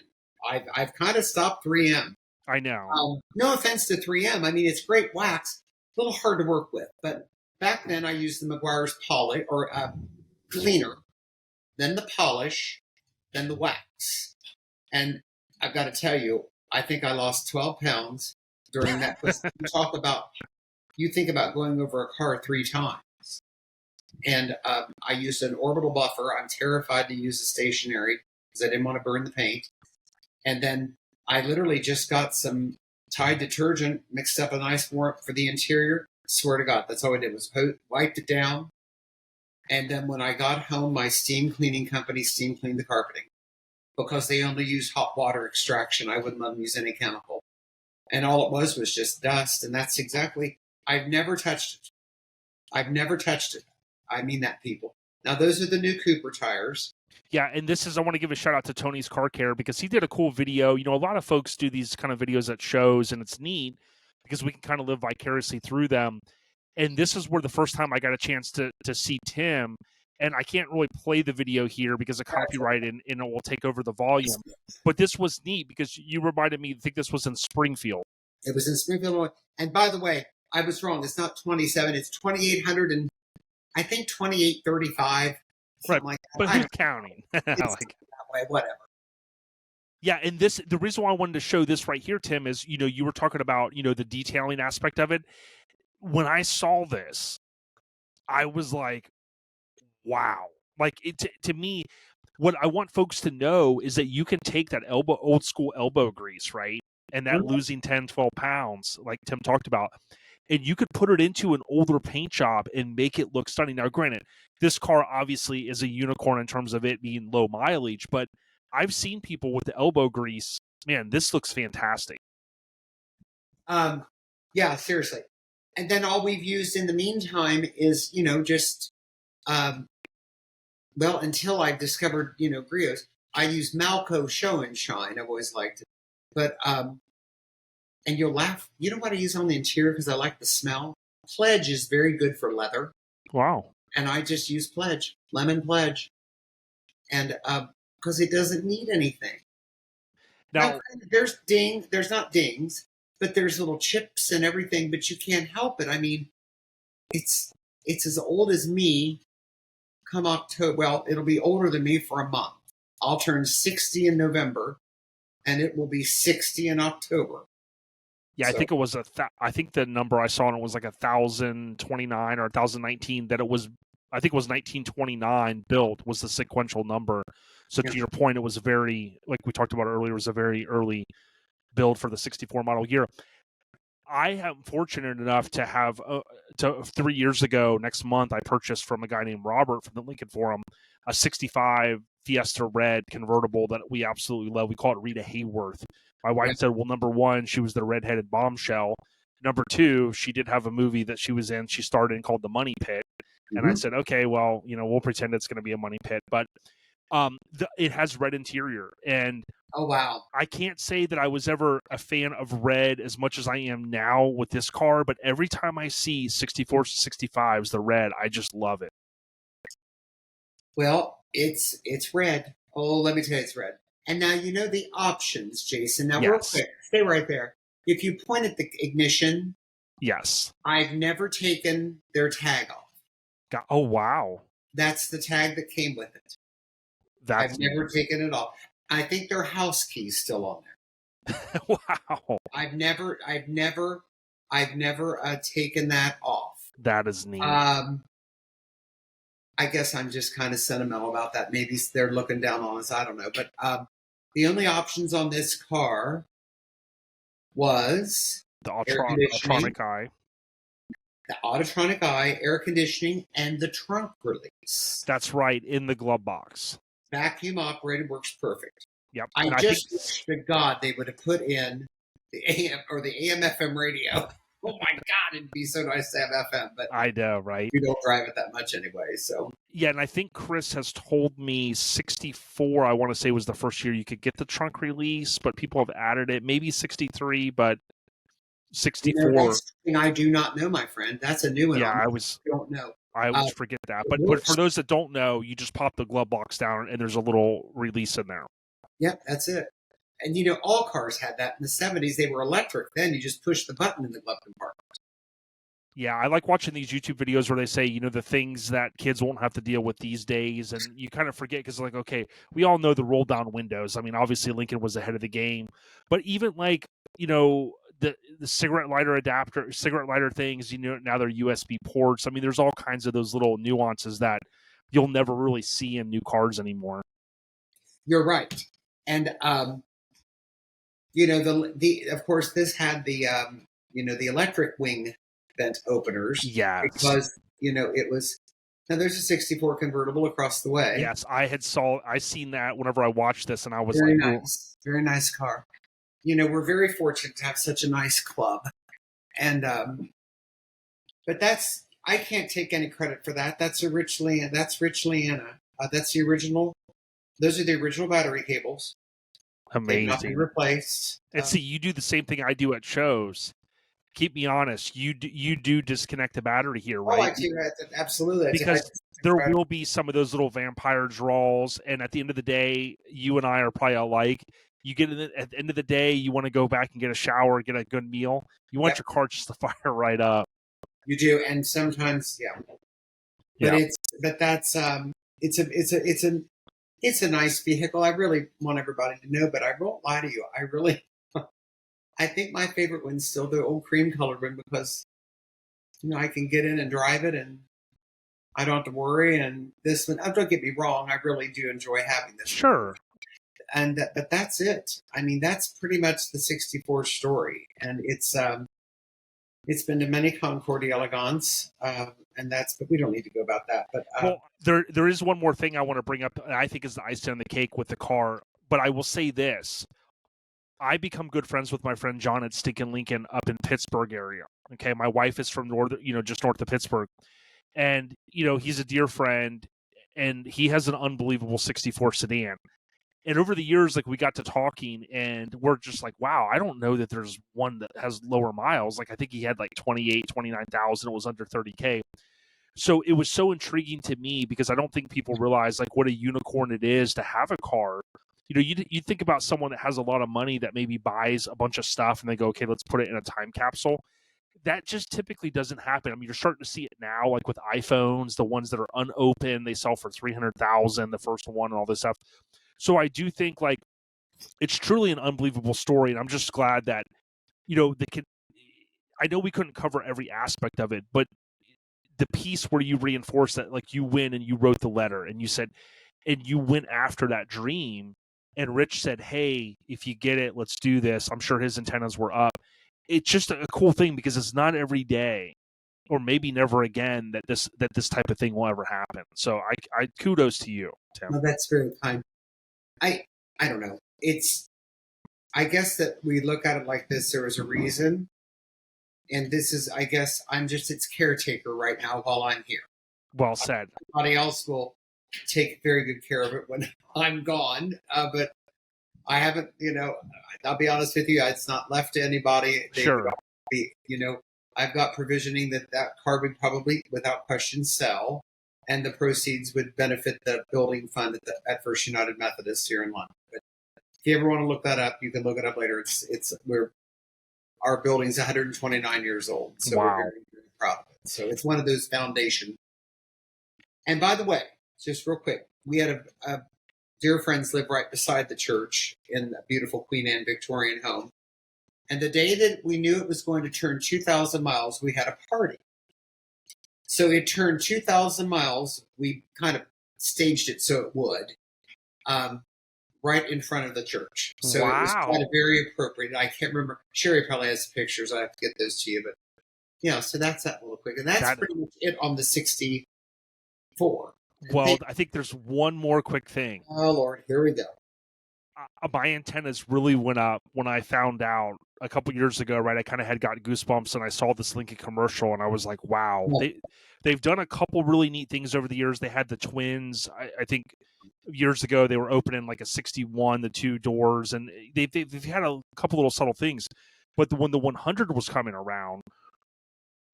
I've kind of stopped 3M. I know. No offense to 3M. I mean, it's great wax, a little hard to work with. But back then, I used the McGuire's polish or cleaner, then the polish, then the wax, and I've got to tell you, I think I lost 12 pounds during that. You think about going over a car 3 times. And I used an orbital buffer. I'm terrified to use the stationary because I didn't want to burn the paint. And then I literally just got some Tide detergent, mixed up a nice warmth for the interior. Swear to God, that's all I did was wiped it down. And then when I got home, my steam cleaning company steam cleaned the carpeting because they only use hot water extraction. I wouldn't let them use any chemical. And all it was just dust. And that's exactly, I've never touched it. I've never touched it. I mean that, people. Now, those are the new Cooper tires. Yeah, and I want to give a shout out to Tony's Car Care because he did a cool video. You know, a lot of folks do these kind of videos at shows, and it's neat because we can kind of live vicariously through them. And this is where the first time I got a chance to see Tim, and I can't really play the video here because of copyright and it will take over the volume. But this was neat because you reminded me, I think this was in Springfield. It was in Springfield. And by the way, I was wrong. It's not 27. It's 2,800 and I think 2,835. Right, like but who's counting? Like that way, whatever. Yeah, and the reason why I wanted to show this right here, Tim, is, you know, you were talking about, you know, the detailing aspect of it. When I saw this, I was like, wow. Like, to me, what I want folks to know is that you can take that old school elbow grease, right? And that losing 10, 12 pounds, like Tim talked about, and you could put it into an older paint job and make it look stunning. Now, granted, this car obviously is a unicorn in terms of it being low mileage, but I've seen people with the elbow grease. Man, this looks fantastic. Yeah, seriously. And then all we've used in the meantime is, you know, just, well, until I discovered, you know, Griot's, I use Malco Show and Shine. I've always liked it. But, and you'll laugh. You know what I use on the interior because I like the smell? Pledge is very good for leather. Wow. And I just use Pledge, Lemon Pledge. And because it doesn't need anything. Now, there's not dings, but there's little chips and everything, but you can't help it. I mean, it's as old as me come October. Well, it'll be older than me for a month. I'll turn 60 in November, and it will be 60 in October. Yeah, so. I think it was I think the number I saw on it was like 1,029 or 1,019. That it was, I think it was 1929 built was the sequential number. So to your point, it was very, like we talked about earlier, it was a very early build for the 64 model year. I am fortunate enough to have, 3 years ago, next month, I purchased from a guy named Robert from the Lincoln Forum, a 65 Fiesta Red convertible that we absolutely love. We call it Rita Hayworth. My wife said, well, number one, she was the redheaded bombshell. Number two, she did have a movie that she was in, she starred in called The Money Pit. And I said, okay, well, you know, we'll pretend it's going to be a money pit. But it has red interior. And oh, wow. I can't say that I was ever a fan of red as much as I am now with this car. But every time I see 64s, 65s, the red, I just love it. Well, it's red. Oh, let me tell you, it's red. And now you know the options, Jason. Now, real quick, stay right there. If you point at the ignition, yes, I've never taken their tag off. Oh, wow. That's the tag that came with it. I've never taken it off. I think their house key's still on there. Wow. I've never taken that off. That is neat. I guess I'm just kind of sentimental about that. Maybe they're looking down on us. I don't know. But the only options on this car was the Autronic Eye. The Autotronic Eye, air conditioning, and the trunk release. That's right, in the glove box. Vacuum operated, works perfect. Yep. I just wish to God they would have put in the AM or the AM/FM radio. Oh my God, it'd be so nice to have FM, but I know, right? We don't drive it that much anyway, so. Yeah, and I think Chris has told me 64, I want to say, was the first year you could get the trunk release, but people have added it. Maybe 63, but 64. You know, that's something I do not know, my friend. That's a new one. Yeah, I don't know. I always forget that. But for those that don't know, you just pop the glove box down and there's a little release in there. Yep, that's it. And, you know, all cars had that in the 70s. They were electric. Then you just push the button in the glove compartment. Yeah, I like watching these YouTube videos where they say, you know, the things that kids won't have to deal with these days. And you kind of forget because, like, okay, we all know the roll down windows. I mean, obviously Lincoln was ahead of the game. But even like, you know, the cigarette lighter things, you know, now they're USB ports. I mean, there's all kinds of those little nuances that you'll never really see in new cars anymore. You're right. And the of course this had the the electric wing vent openers. Yes. Because it was. Now there's a 64 convertible across the way. Yes, I seen that whenever I watched this, and I was very like, nice, very nice car. We're very fortunate to have such a nice club, and but I can't take any credit for that. That's Rich Leanna. That's the original. Those are the original battery cables. amazing. They've not been replaced. And see, you do the same thing I do at shows. Keep me honest. You do disconnect the battery here, right? Oh, I do. Absolutely. Because there will be some of those little vampire draws, and at the end of the day, you and I are probably alike. You get at the end of the day, you want to go back and get a shower, get a good meal. You want your car just to fire right up. You do, and sometimes, yeah. But that's it's a nice vehicle. I really want everybody to know, but I won't lie to you. I think my favorite one's still the old cream colored one because I can get in and drive it, and I don't have to worry. And this one, don't get me wrong, I really do enjoy having this. Sure. And but that's it. I mean, that's pretty much the 64 story, and it's been to many Concordia Elegance, but we don't need to go about that. But well, there is one more thing I want to bring up, and I think is the icing on the cake with the car. But I will say this: I become good friends with my friend John at Stinkin' Lincoln up in Pittsburgh area. Okay, my wife is from just north of Pittsburgh, and he's a dear friend, and he has an unbelievable 64 sedan. And over the years, like, we got to talking, and we're just like, wow, I don't know that there's one that has lower miles. Like, I think he had like 29,000. It was under 30K. So it was so intriguing to me because I don't think people realize like what a unicorn it is to have a car. You think about someone that has a lot of money that maybe buys a bunch of stuff and they go, okay, let's put it in a time capsule. That just typically doesn't happen. I mean, you're starting to see it now, like with iPhones, the ones that are unopened, they sell for 300,000, the first one, and all this stuff. So I do think like it's truly an unbelievable story, and I'm just glad that I know we couldn't cover every aspect of it, but the piece where you reinforce that, like, you win and you wrote the letter and you said, and you went after that dream, and Rich said, "Hey, if you get it, let's do this." I'm sure his antennas were up. It's just a cool thing because it's not every day, or maybe never again, that this type of thing will ever happen. So I kudos to you, Tim. Well, that's very kind. I don't know. I guess that we look at it like this. There was a reason, and this is, I guess, I'm just its caretaker right now while I'm here. Well said. Somebody else will take very good care of it when I'm gone, but I haven't. I'll be honest with you. It's not left to anybody. Sure. I've got provisioning that car would probably, without question, sell. And the proceeds would benefit the building fund at First United Methodist here in London. But if you ever want to look that up, you can look it up later. Our building's 129 years old, so wow. We're very, very proud of it. So it's one of those foundation. And by the way, just real quick, we had a dear friends live right beside the church in a beautiful Queen Anne Victorian home. And the day that we knew it was going to turn 2,000 miles, we had a party. So it turned 2,000 miles. We kind of staged it so it would, right in front of the church. So It was kind of very appropriate. I can't remember. Sherry probably has pictures. I have to get those to you. But so that's that little quick. And that's pretty much it on the 64. Well, I think there's one more quick thing. Oh, Lord. Here we go. My antennas really went up when I found out a couple years ago, right? I kind of had got goosebumps and I saw this Lincoln commercial and I was like, wow. Yeah. They've done a couple really neat things over the years. They had the twins. I think years ago they were opening like a 61, the two doors, and they've had a couple little subtle things. But when the 100 was coming around,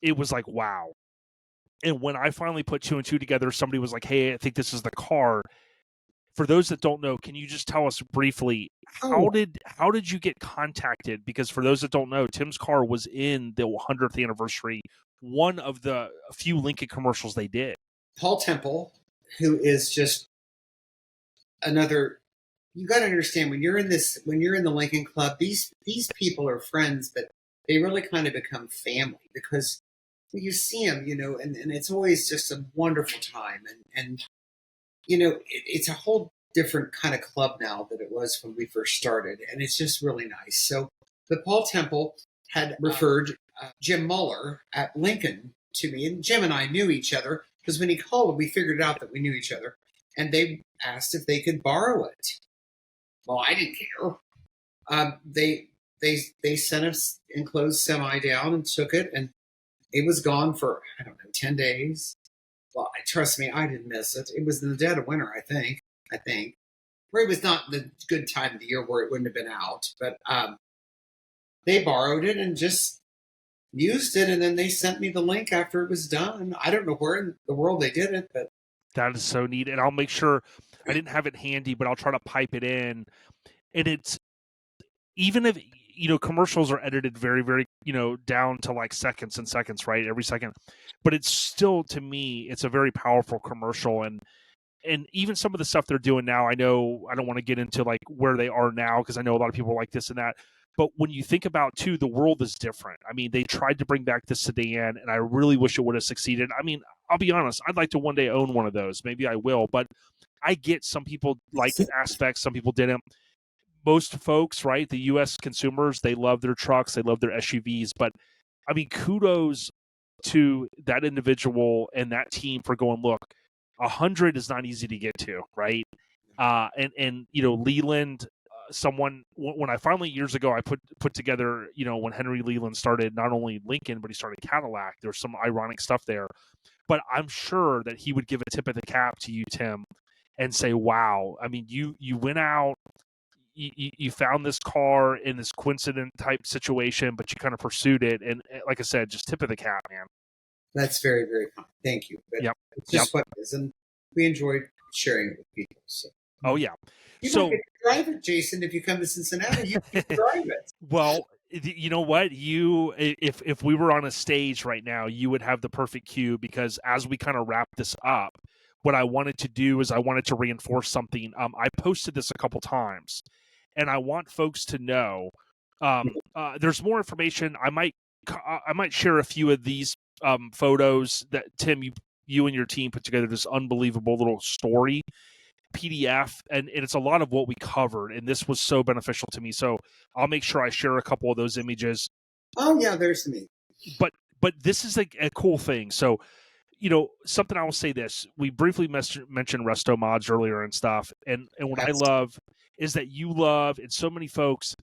it was like, wow. And when I finally put two and two together, somebody was like, hey, I think this is the car. For those that don't know, can you just tell us briefly, how did you get contacted? Because for those that don't know, Tim's car was in the 100th anniversary, one of the few Lincoln commercials they did. Paul Temple, who is just another, you got to understand, when you're in the Lincoln Club, these people are friends, but they really kind of become family because you see them, and it's always just a wonderful time. And it's a whole different kind of club now than it was when we first started, and it's just really nice. So, but Paul Temple had referred Jim Muller at Lincoln to me, and Jim and I knew each other because when he called, we figured out that we knew each other, and they asked if they could borrow it. Well, I didn't care. They sent us enclosed semi down and took it, and it was gone for, I don't know, 10 days. Well, trust me, I didn't miss it. It was in the dead of winter, I think. Where it was not the good time of the year where it wouldn't have been out. But they borrowed it and just used it, and then they sent me the link after it was done. I don't know where in the world they did it, but that is so neat. And I'll make sure, I didn't have it handy, but I'll try to pipe it in. And it's, even if, commercials are edited very, very, down to like seconds and seconds, right? Every second. But it's still, to me, it's a very powerful commercial. And even some of the stuff they're doing now, I know I don't want to get into like where they are now, because I know a lot of people like this and that. But when you think about, too, the world is different. I mean, they tried to bring back the sedan, and I really wish it would have succeeded. I mean, I'll be honest, I'd like to one day own one of those. Maybe I will. But I get some people liked aspects, some people didn't. Most folks, right, the U.S. consumers, they love their trucks, they love their SUVs. But, I mean, kudos to that individual and that team for going, look, 100 is not easy to get to, right? And Leland, someone, when I finally, years ago, I put together, when Henry Leland started not only Lincoln, but he started Cadillac. There's some ironic stuff there. But I'm sure that he would give a tip of the cap to you, Tim, and say, wow, I mean, you went out, you found this car in this coincident type situation, but you kind of pursued it. And like I said, just tip of the cap, man. That's very, very kind. Thank you. But it's just what it is. And we enjoyed sharing it with people. So. Oh, yeah. You don't get to drive it, Jason. If you come to Cincinnati, you can drive it. Well, you know what? If we were on a stage right now, you would have the perfect cue, because as we kind of wrap this up, what I wanted to do is I wanted to reinforce something. I posted this a couple times, and I want folks to know there's more information. I might share a few of these photos that, Tim, you and your team put together this unbelievable little story PDF, and it's a lot of what we covered, and this was so beneficial to me. So I'll make sure I share a couple of those images. Oh yeah, there's me. But this is a cool thing. So, something I will say this. We briefly mentioned resto mods earlier and stuff. And what I love is that you love, and so many folks,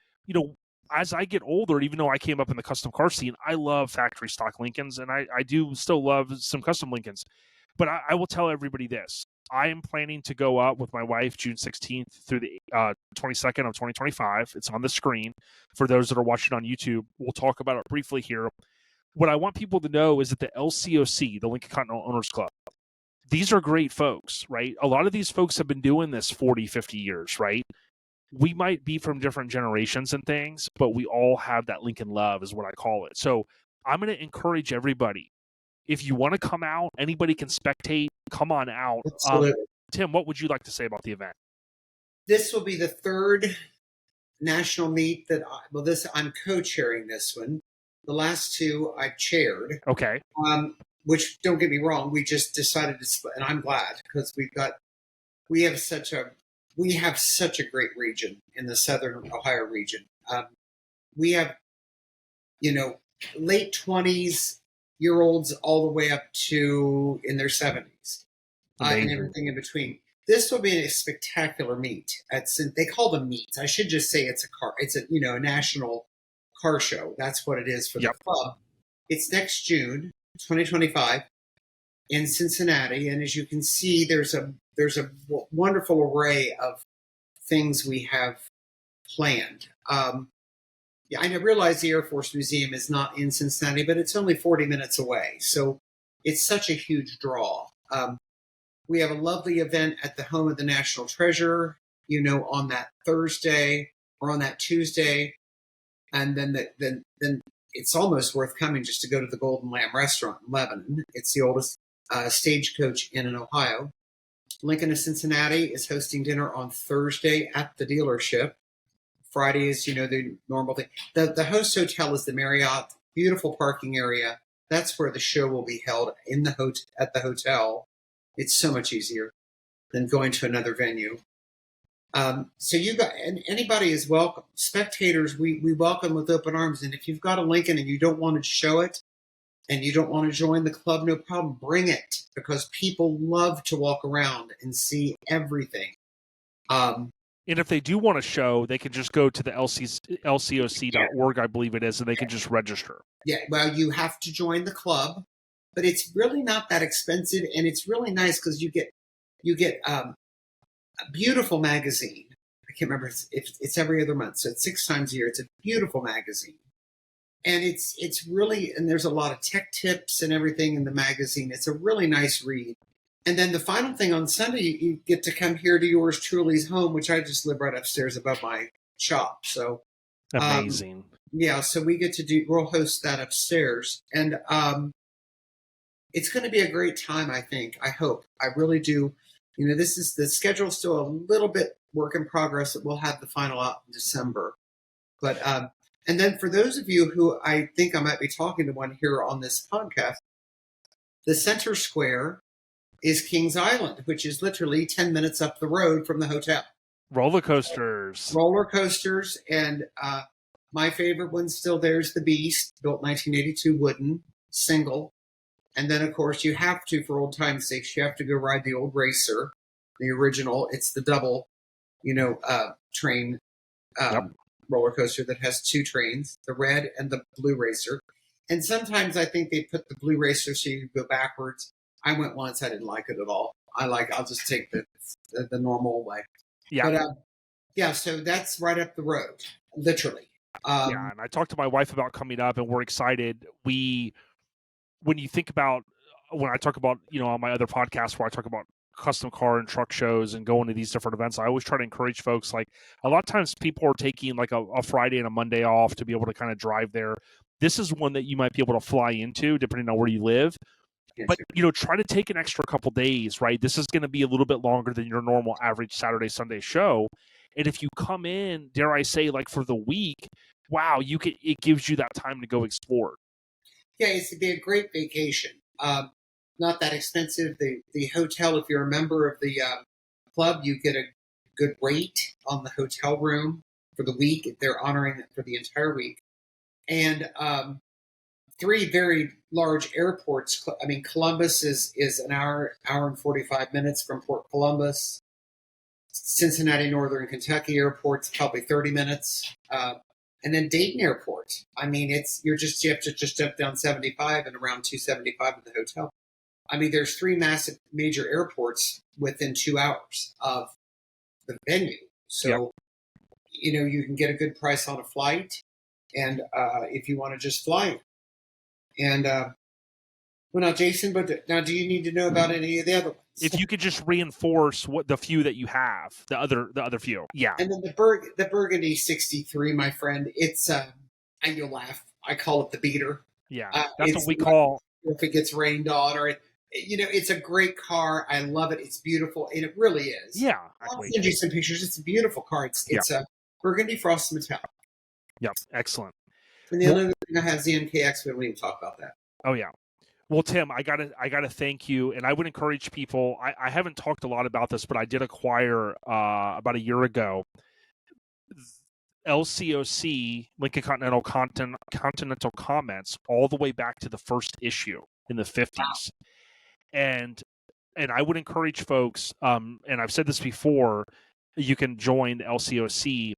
as I get older, even though I came up in the custom car scene, I love factory stock Lincolns, and I do still love some custom Lincolns. But I will tell everybody this. I am planning to go out with my wife June 16th through the 22nd of 2025. It's on the screen for those that are watching on YouTube. We'll talk about it briefly here. What I want people to know is that the LCOC, the Lincoln Continental Owners Club, these are great folks, right? A lot of these folks have been doing this 40, 50 years, right? We might be from different generations and things, but we all have that Lincoln love, is what I call it. So I'm going to encourage everybody. If you want to come out, anybody can spectate. Come on out. Tim, what would you like to say about the event? This will be the third national meet that I'm co-chairing this one. The last two I've chaired. Okay. Which, don't get me wrong, we just decided to split, and I'm glad, because we have such a great region in the Southern Ohio region. We have, late 20s year olds all the way up to in their 70s, and everything in between. This will be a spectacular meet. They call them meets. I should just say it's a national car show. That's what it is for the club. It's next June 2025 in Cincinnati, and as you can see, there's a wonderful array of things we have planned. I realize the Air Force Museum is not in Cincinnati, but it's only 40 minutes away. So it's such a huge draw. We have a lovely event at the home of the National Treasure, on that Thursday or on that Tuesday. And then it's almost worth coming just to go to the Golden Lamb restaurant in Lebanon. It's the oldest stagecoach inn in Ohio. Lincoln of Cincinnati is hosting dinner on Thursday at the dealership. Friday is, the normal thing. The host hotel is the Marriott, beautiful parking area. That's where the show will be held at the hotel. It's so much easier than going to another venue. So you got, and anybody is welcome. Spectators, we welcome with open arms. And if you've got a Lincoln and you don't want to show it and you don't want to join the club, no problem. Bring it, because people love to walk around and see everything. And if they do want to show, they can just go to the lcoc.org, I believe it is, and they can just register. Yeah, well, you have to join the club, but it's really not that expensive, and it's really nice because you get a beautiful magazine. I can't remember if it's every other month, so it's 6 times a year. It's a beautiful magazine, and it's really, and there's a lot of tech tips and everything in the magazine. It's a really nice read. And then the final thing on Sunday, you get to come here to yours truly's home, which I just live right upstairs above my shop. So amazing. Yeah, so we'll host that upstairs, and it's going to be a great time. I think. I hope. I really do. This is the schedule's still a little bit work in progress. That we'll have the final out in December, but and then for those of you who I think I might be talking to one here on this podcast, the center square is Kings Island, which is literally 10 minutes up the road from the hotel. Roller coasters, and my favorite one still there's the Beast, built 1982, wooden, single. And then, of course, you have to, for old time's sake, you have to go ride the old racer, the original. It's the double, train roller coaster that has 2 trains, the red and the blue racer. And sometimes I think they put the blue racer so you go backwards. I went once. I didn't like it at all. I'll just take the normal way. Yeah. But, so that's right up the road, literally. And I talked to my wife about coming up, and we're excited. When I talk about, on my other podcast where I talk about custom car and truck shows and going to these different events, I always try to encourage folks. Like, a lot of times people are taking like a Friday and a Monday off to be able to kind of drive there. This is one that you might be able to fly into depending on where you live. But, try to take an extra couple days, right? This is going to be a little bit longer than your normal average Saturday, Sunday show. And if you come in, dare I say, like for the week, wow, it gives you that time to go explore. Yeah, it's to be a great vacation. Not that expensive. The hotel, if you're a member of the club, you get a good rate on the hotel room for the week. They're honoring it for the entire week. And 3 very large airports. I mean, Columbus is an hour and 45 minutes from Port Columbus. Cincinnati, Northern Kentucky Airport's probably 30 minutes. And then Dayton Airport. I mean, you have to just step down 75 and around 275 at the hotel. I mean, there's 3 massive major airports within 2 hours of the venue. So, you can get a good price on a flight, and if you want to just fly. And now, Jason, now do you need to know about any of the other ones? If you could just reinforce what the few that you have, the other few, yeah. And then the Burgundy 63, my friend, it's and you'll laugh. I call it the beater. Yeah, that's what we call. If it gets rained on, or it's a great car. I love it. It's beautiful, and it really is. Yeah, I'll send you some pictures. It's a beautiful car. It's a Burgundy Frost Metallic. Yep, excellent. And the other thing I have is the NKX. We don't even talk about that. Oh yeah. Well, Tim, I gotta thank you, and I would encourage people. I haven't talked a lot about this, but I did acquire about a year ago LCOC, Lincoln Continental Continental Comments, all the way back to the first issue in the 50s, and I would encourage folks. And I've said this before, you can join the LCOC.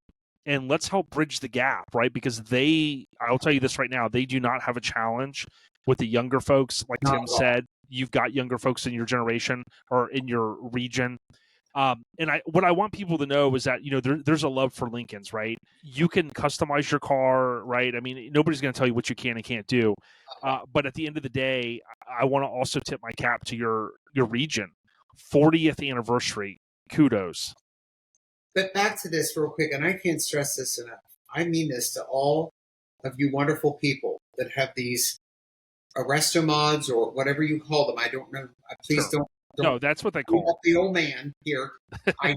And let's help bridge the gap, right? Because I'll tell you this right now, they do not have a challenge with the younger folks. Like Tim said, you've got younger folks in your generation or in your region. And what I want people to know is that, there's a love for Lincolns, right? You can customize your car, right? I mean, nobody's going to tell you what you can and can't do. But at the end of the day, I want to also tip my cap to your region. 40th anniversary. Kudos. But back to this real quick, and I can't stress this enough. I mean this to all of you wonderful people that have these Arresto mods or whatever you call them. I don't know. Please don't. No, that's what they call the old man here. I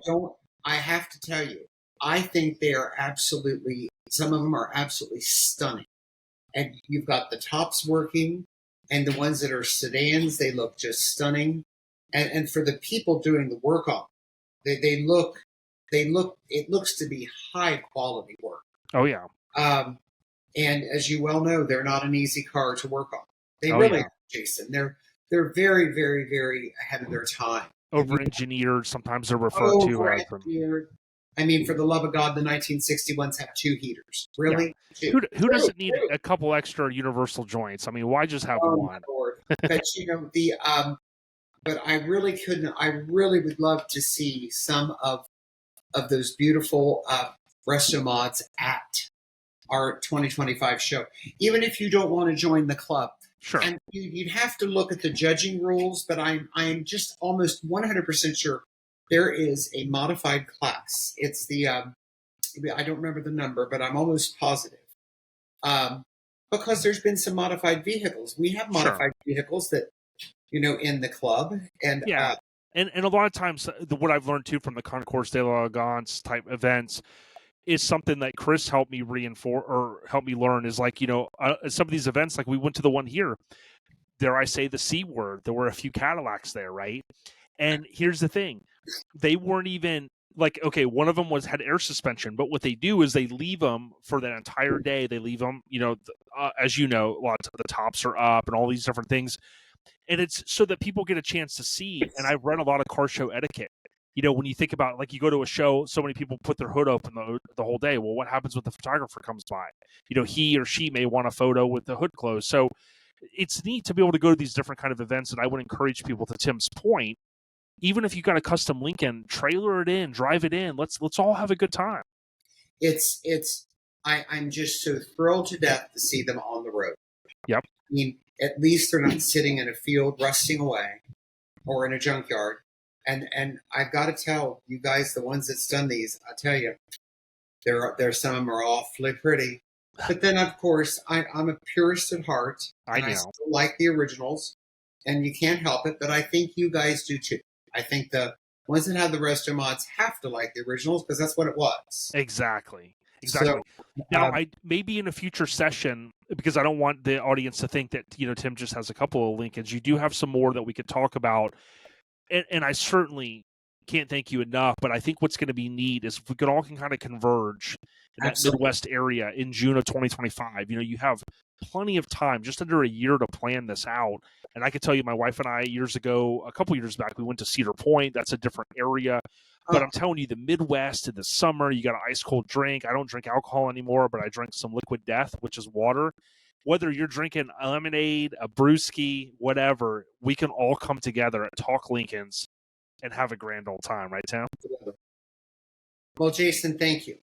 have to tell you, I think they are absolutely, some of them are absolutely stunning. And you've got the tops working, and the ones that are sedans, they look just stunning. And for the people doing the work on them, they look it looks to be high quality work. Oh yeah. And as you well know, they're not an easy car to work on. They Oh, really, yeah. are, Jason. They're very, very, very ahead of their time. Over-engineered, sometimes they're referred to as. I mean, for the love of God, the 1961s have 2 heaters. Really? Yeah. Who doesn't need a couple extra universal joints? I mean, why just have one? My Lord. But but I really couldn't. I really would love to see some of those beautiful resto mods at our 2025 show, even if you don't want to join the club. Sure. And you'd have to look at the judging rules, but I'm just almost 100% sure there is a modified class. It's the I don't remember the number, but I'm almost positive. Because there's been some modified vehicles. We have modified vehicles that, in the club. And yeah. And a lot of times, what I've learned too from the Concours de l'Elegance type events is something that Chris helped me reinforce or help me learn is like, some of these events, like we went to the one here, dare I say the C word, there were a few Cadillacs there, right? And here's the thing, they weren't even like, okay, one of them had air suspension, but what they do is they leave them for that entire day. They leave them, as you know, lots of the tops are up and all these different things. And it's so that people get a chance to see. And I've read a lot of car show etiquette. When you think about, like, you go to a show, so many people put their hood open the whole day. Well, what happens when the photographer comes by? He or she may want a photo with the hood closed. So it's neat to be able to go to these different kind of events. And I would encourage people, to Tim's point, even if you got a custom Lincoln, trailer it in, drive it in. Let's all have a good time. I'm just so thrilled to death to see them on the road. Yep. I mean, at least they're not sitting in a field rusting away or in a junkyard. And I've got to tell you guys, the ones that's done these, I tell you, there some of them are awfully pretty. But then, of course, I'm a purist at heart. I still like the originals, and you can't help it. But I think you guys do too. I think the ones that have the resto mods have to like the originals because that's what it was. Exactly. So, now, I maybe in a future session, because I don't want the audience to think that Tim just has a couple of Lincolns. You do have some more that we could talk about. And I certainly can't thank you enough, but I think what's going to be neat is if we all can kind of converge in that Midwest area in June of 2025. You have plenty of time, just under a year, to plan this out. And I can tell you, my wife and I, a couple years back, we went to Cedar Point. That's a different area. But I'm telling you, the Midwest in the summer, you got an ice cold drink. I don't drink alcohol anymore, but I drink some liquid death, which is water. Whether you're drinking a lemonade, a brewski, whatever, we can all come together at Talk Lincolns and have a grand old time, right, Tim? Well, Jason, thank you.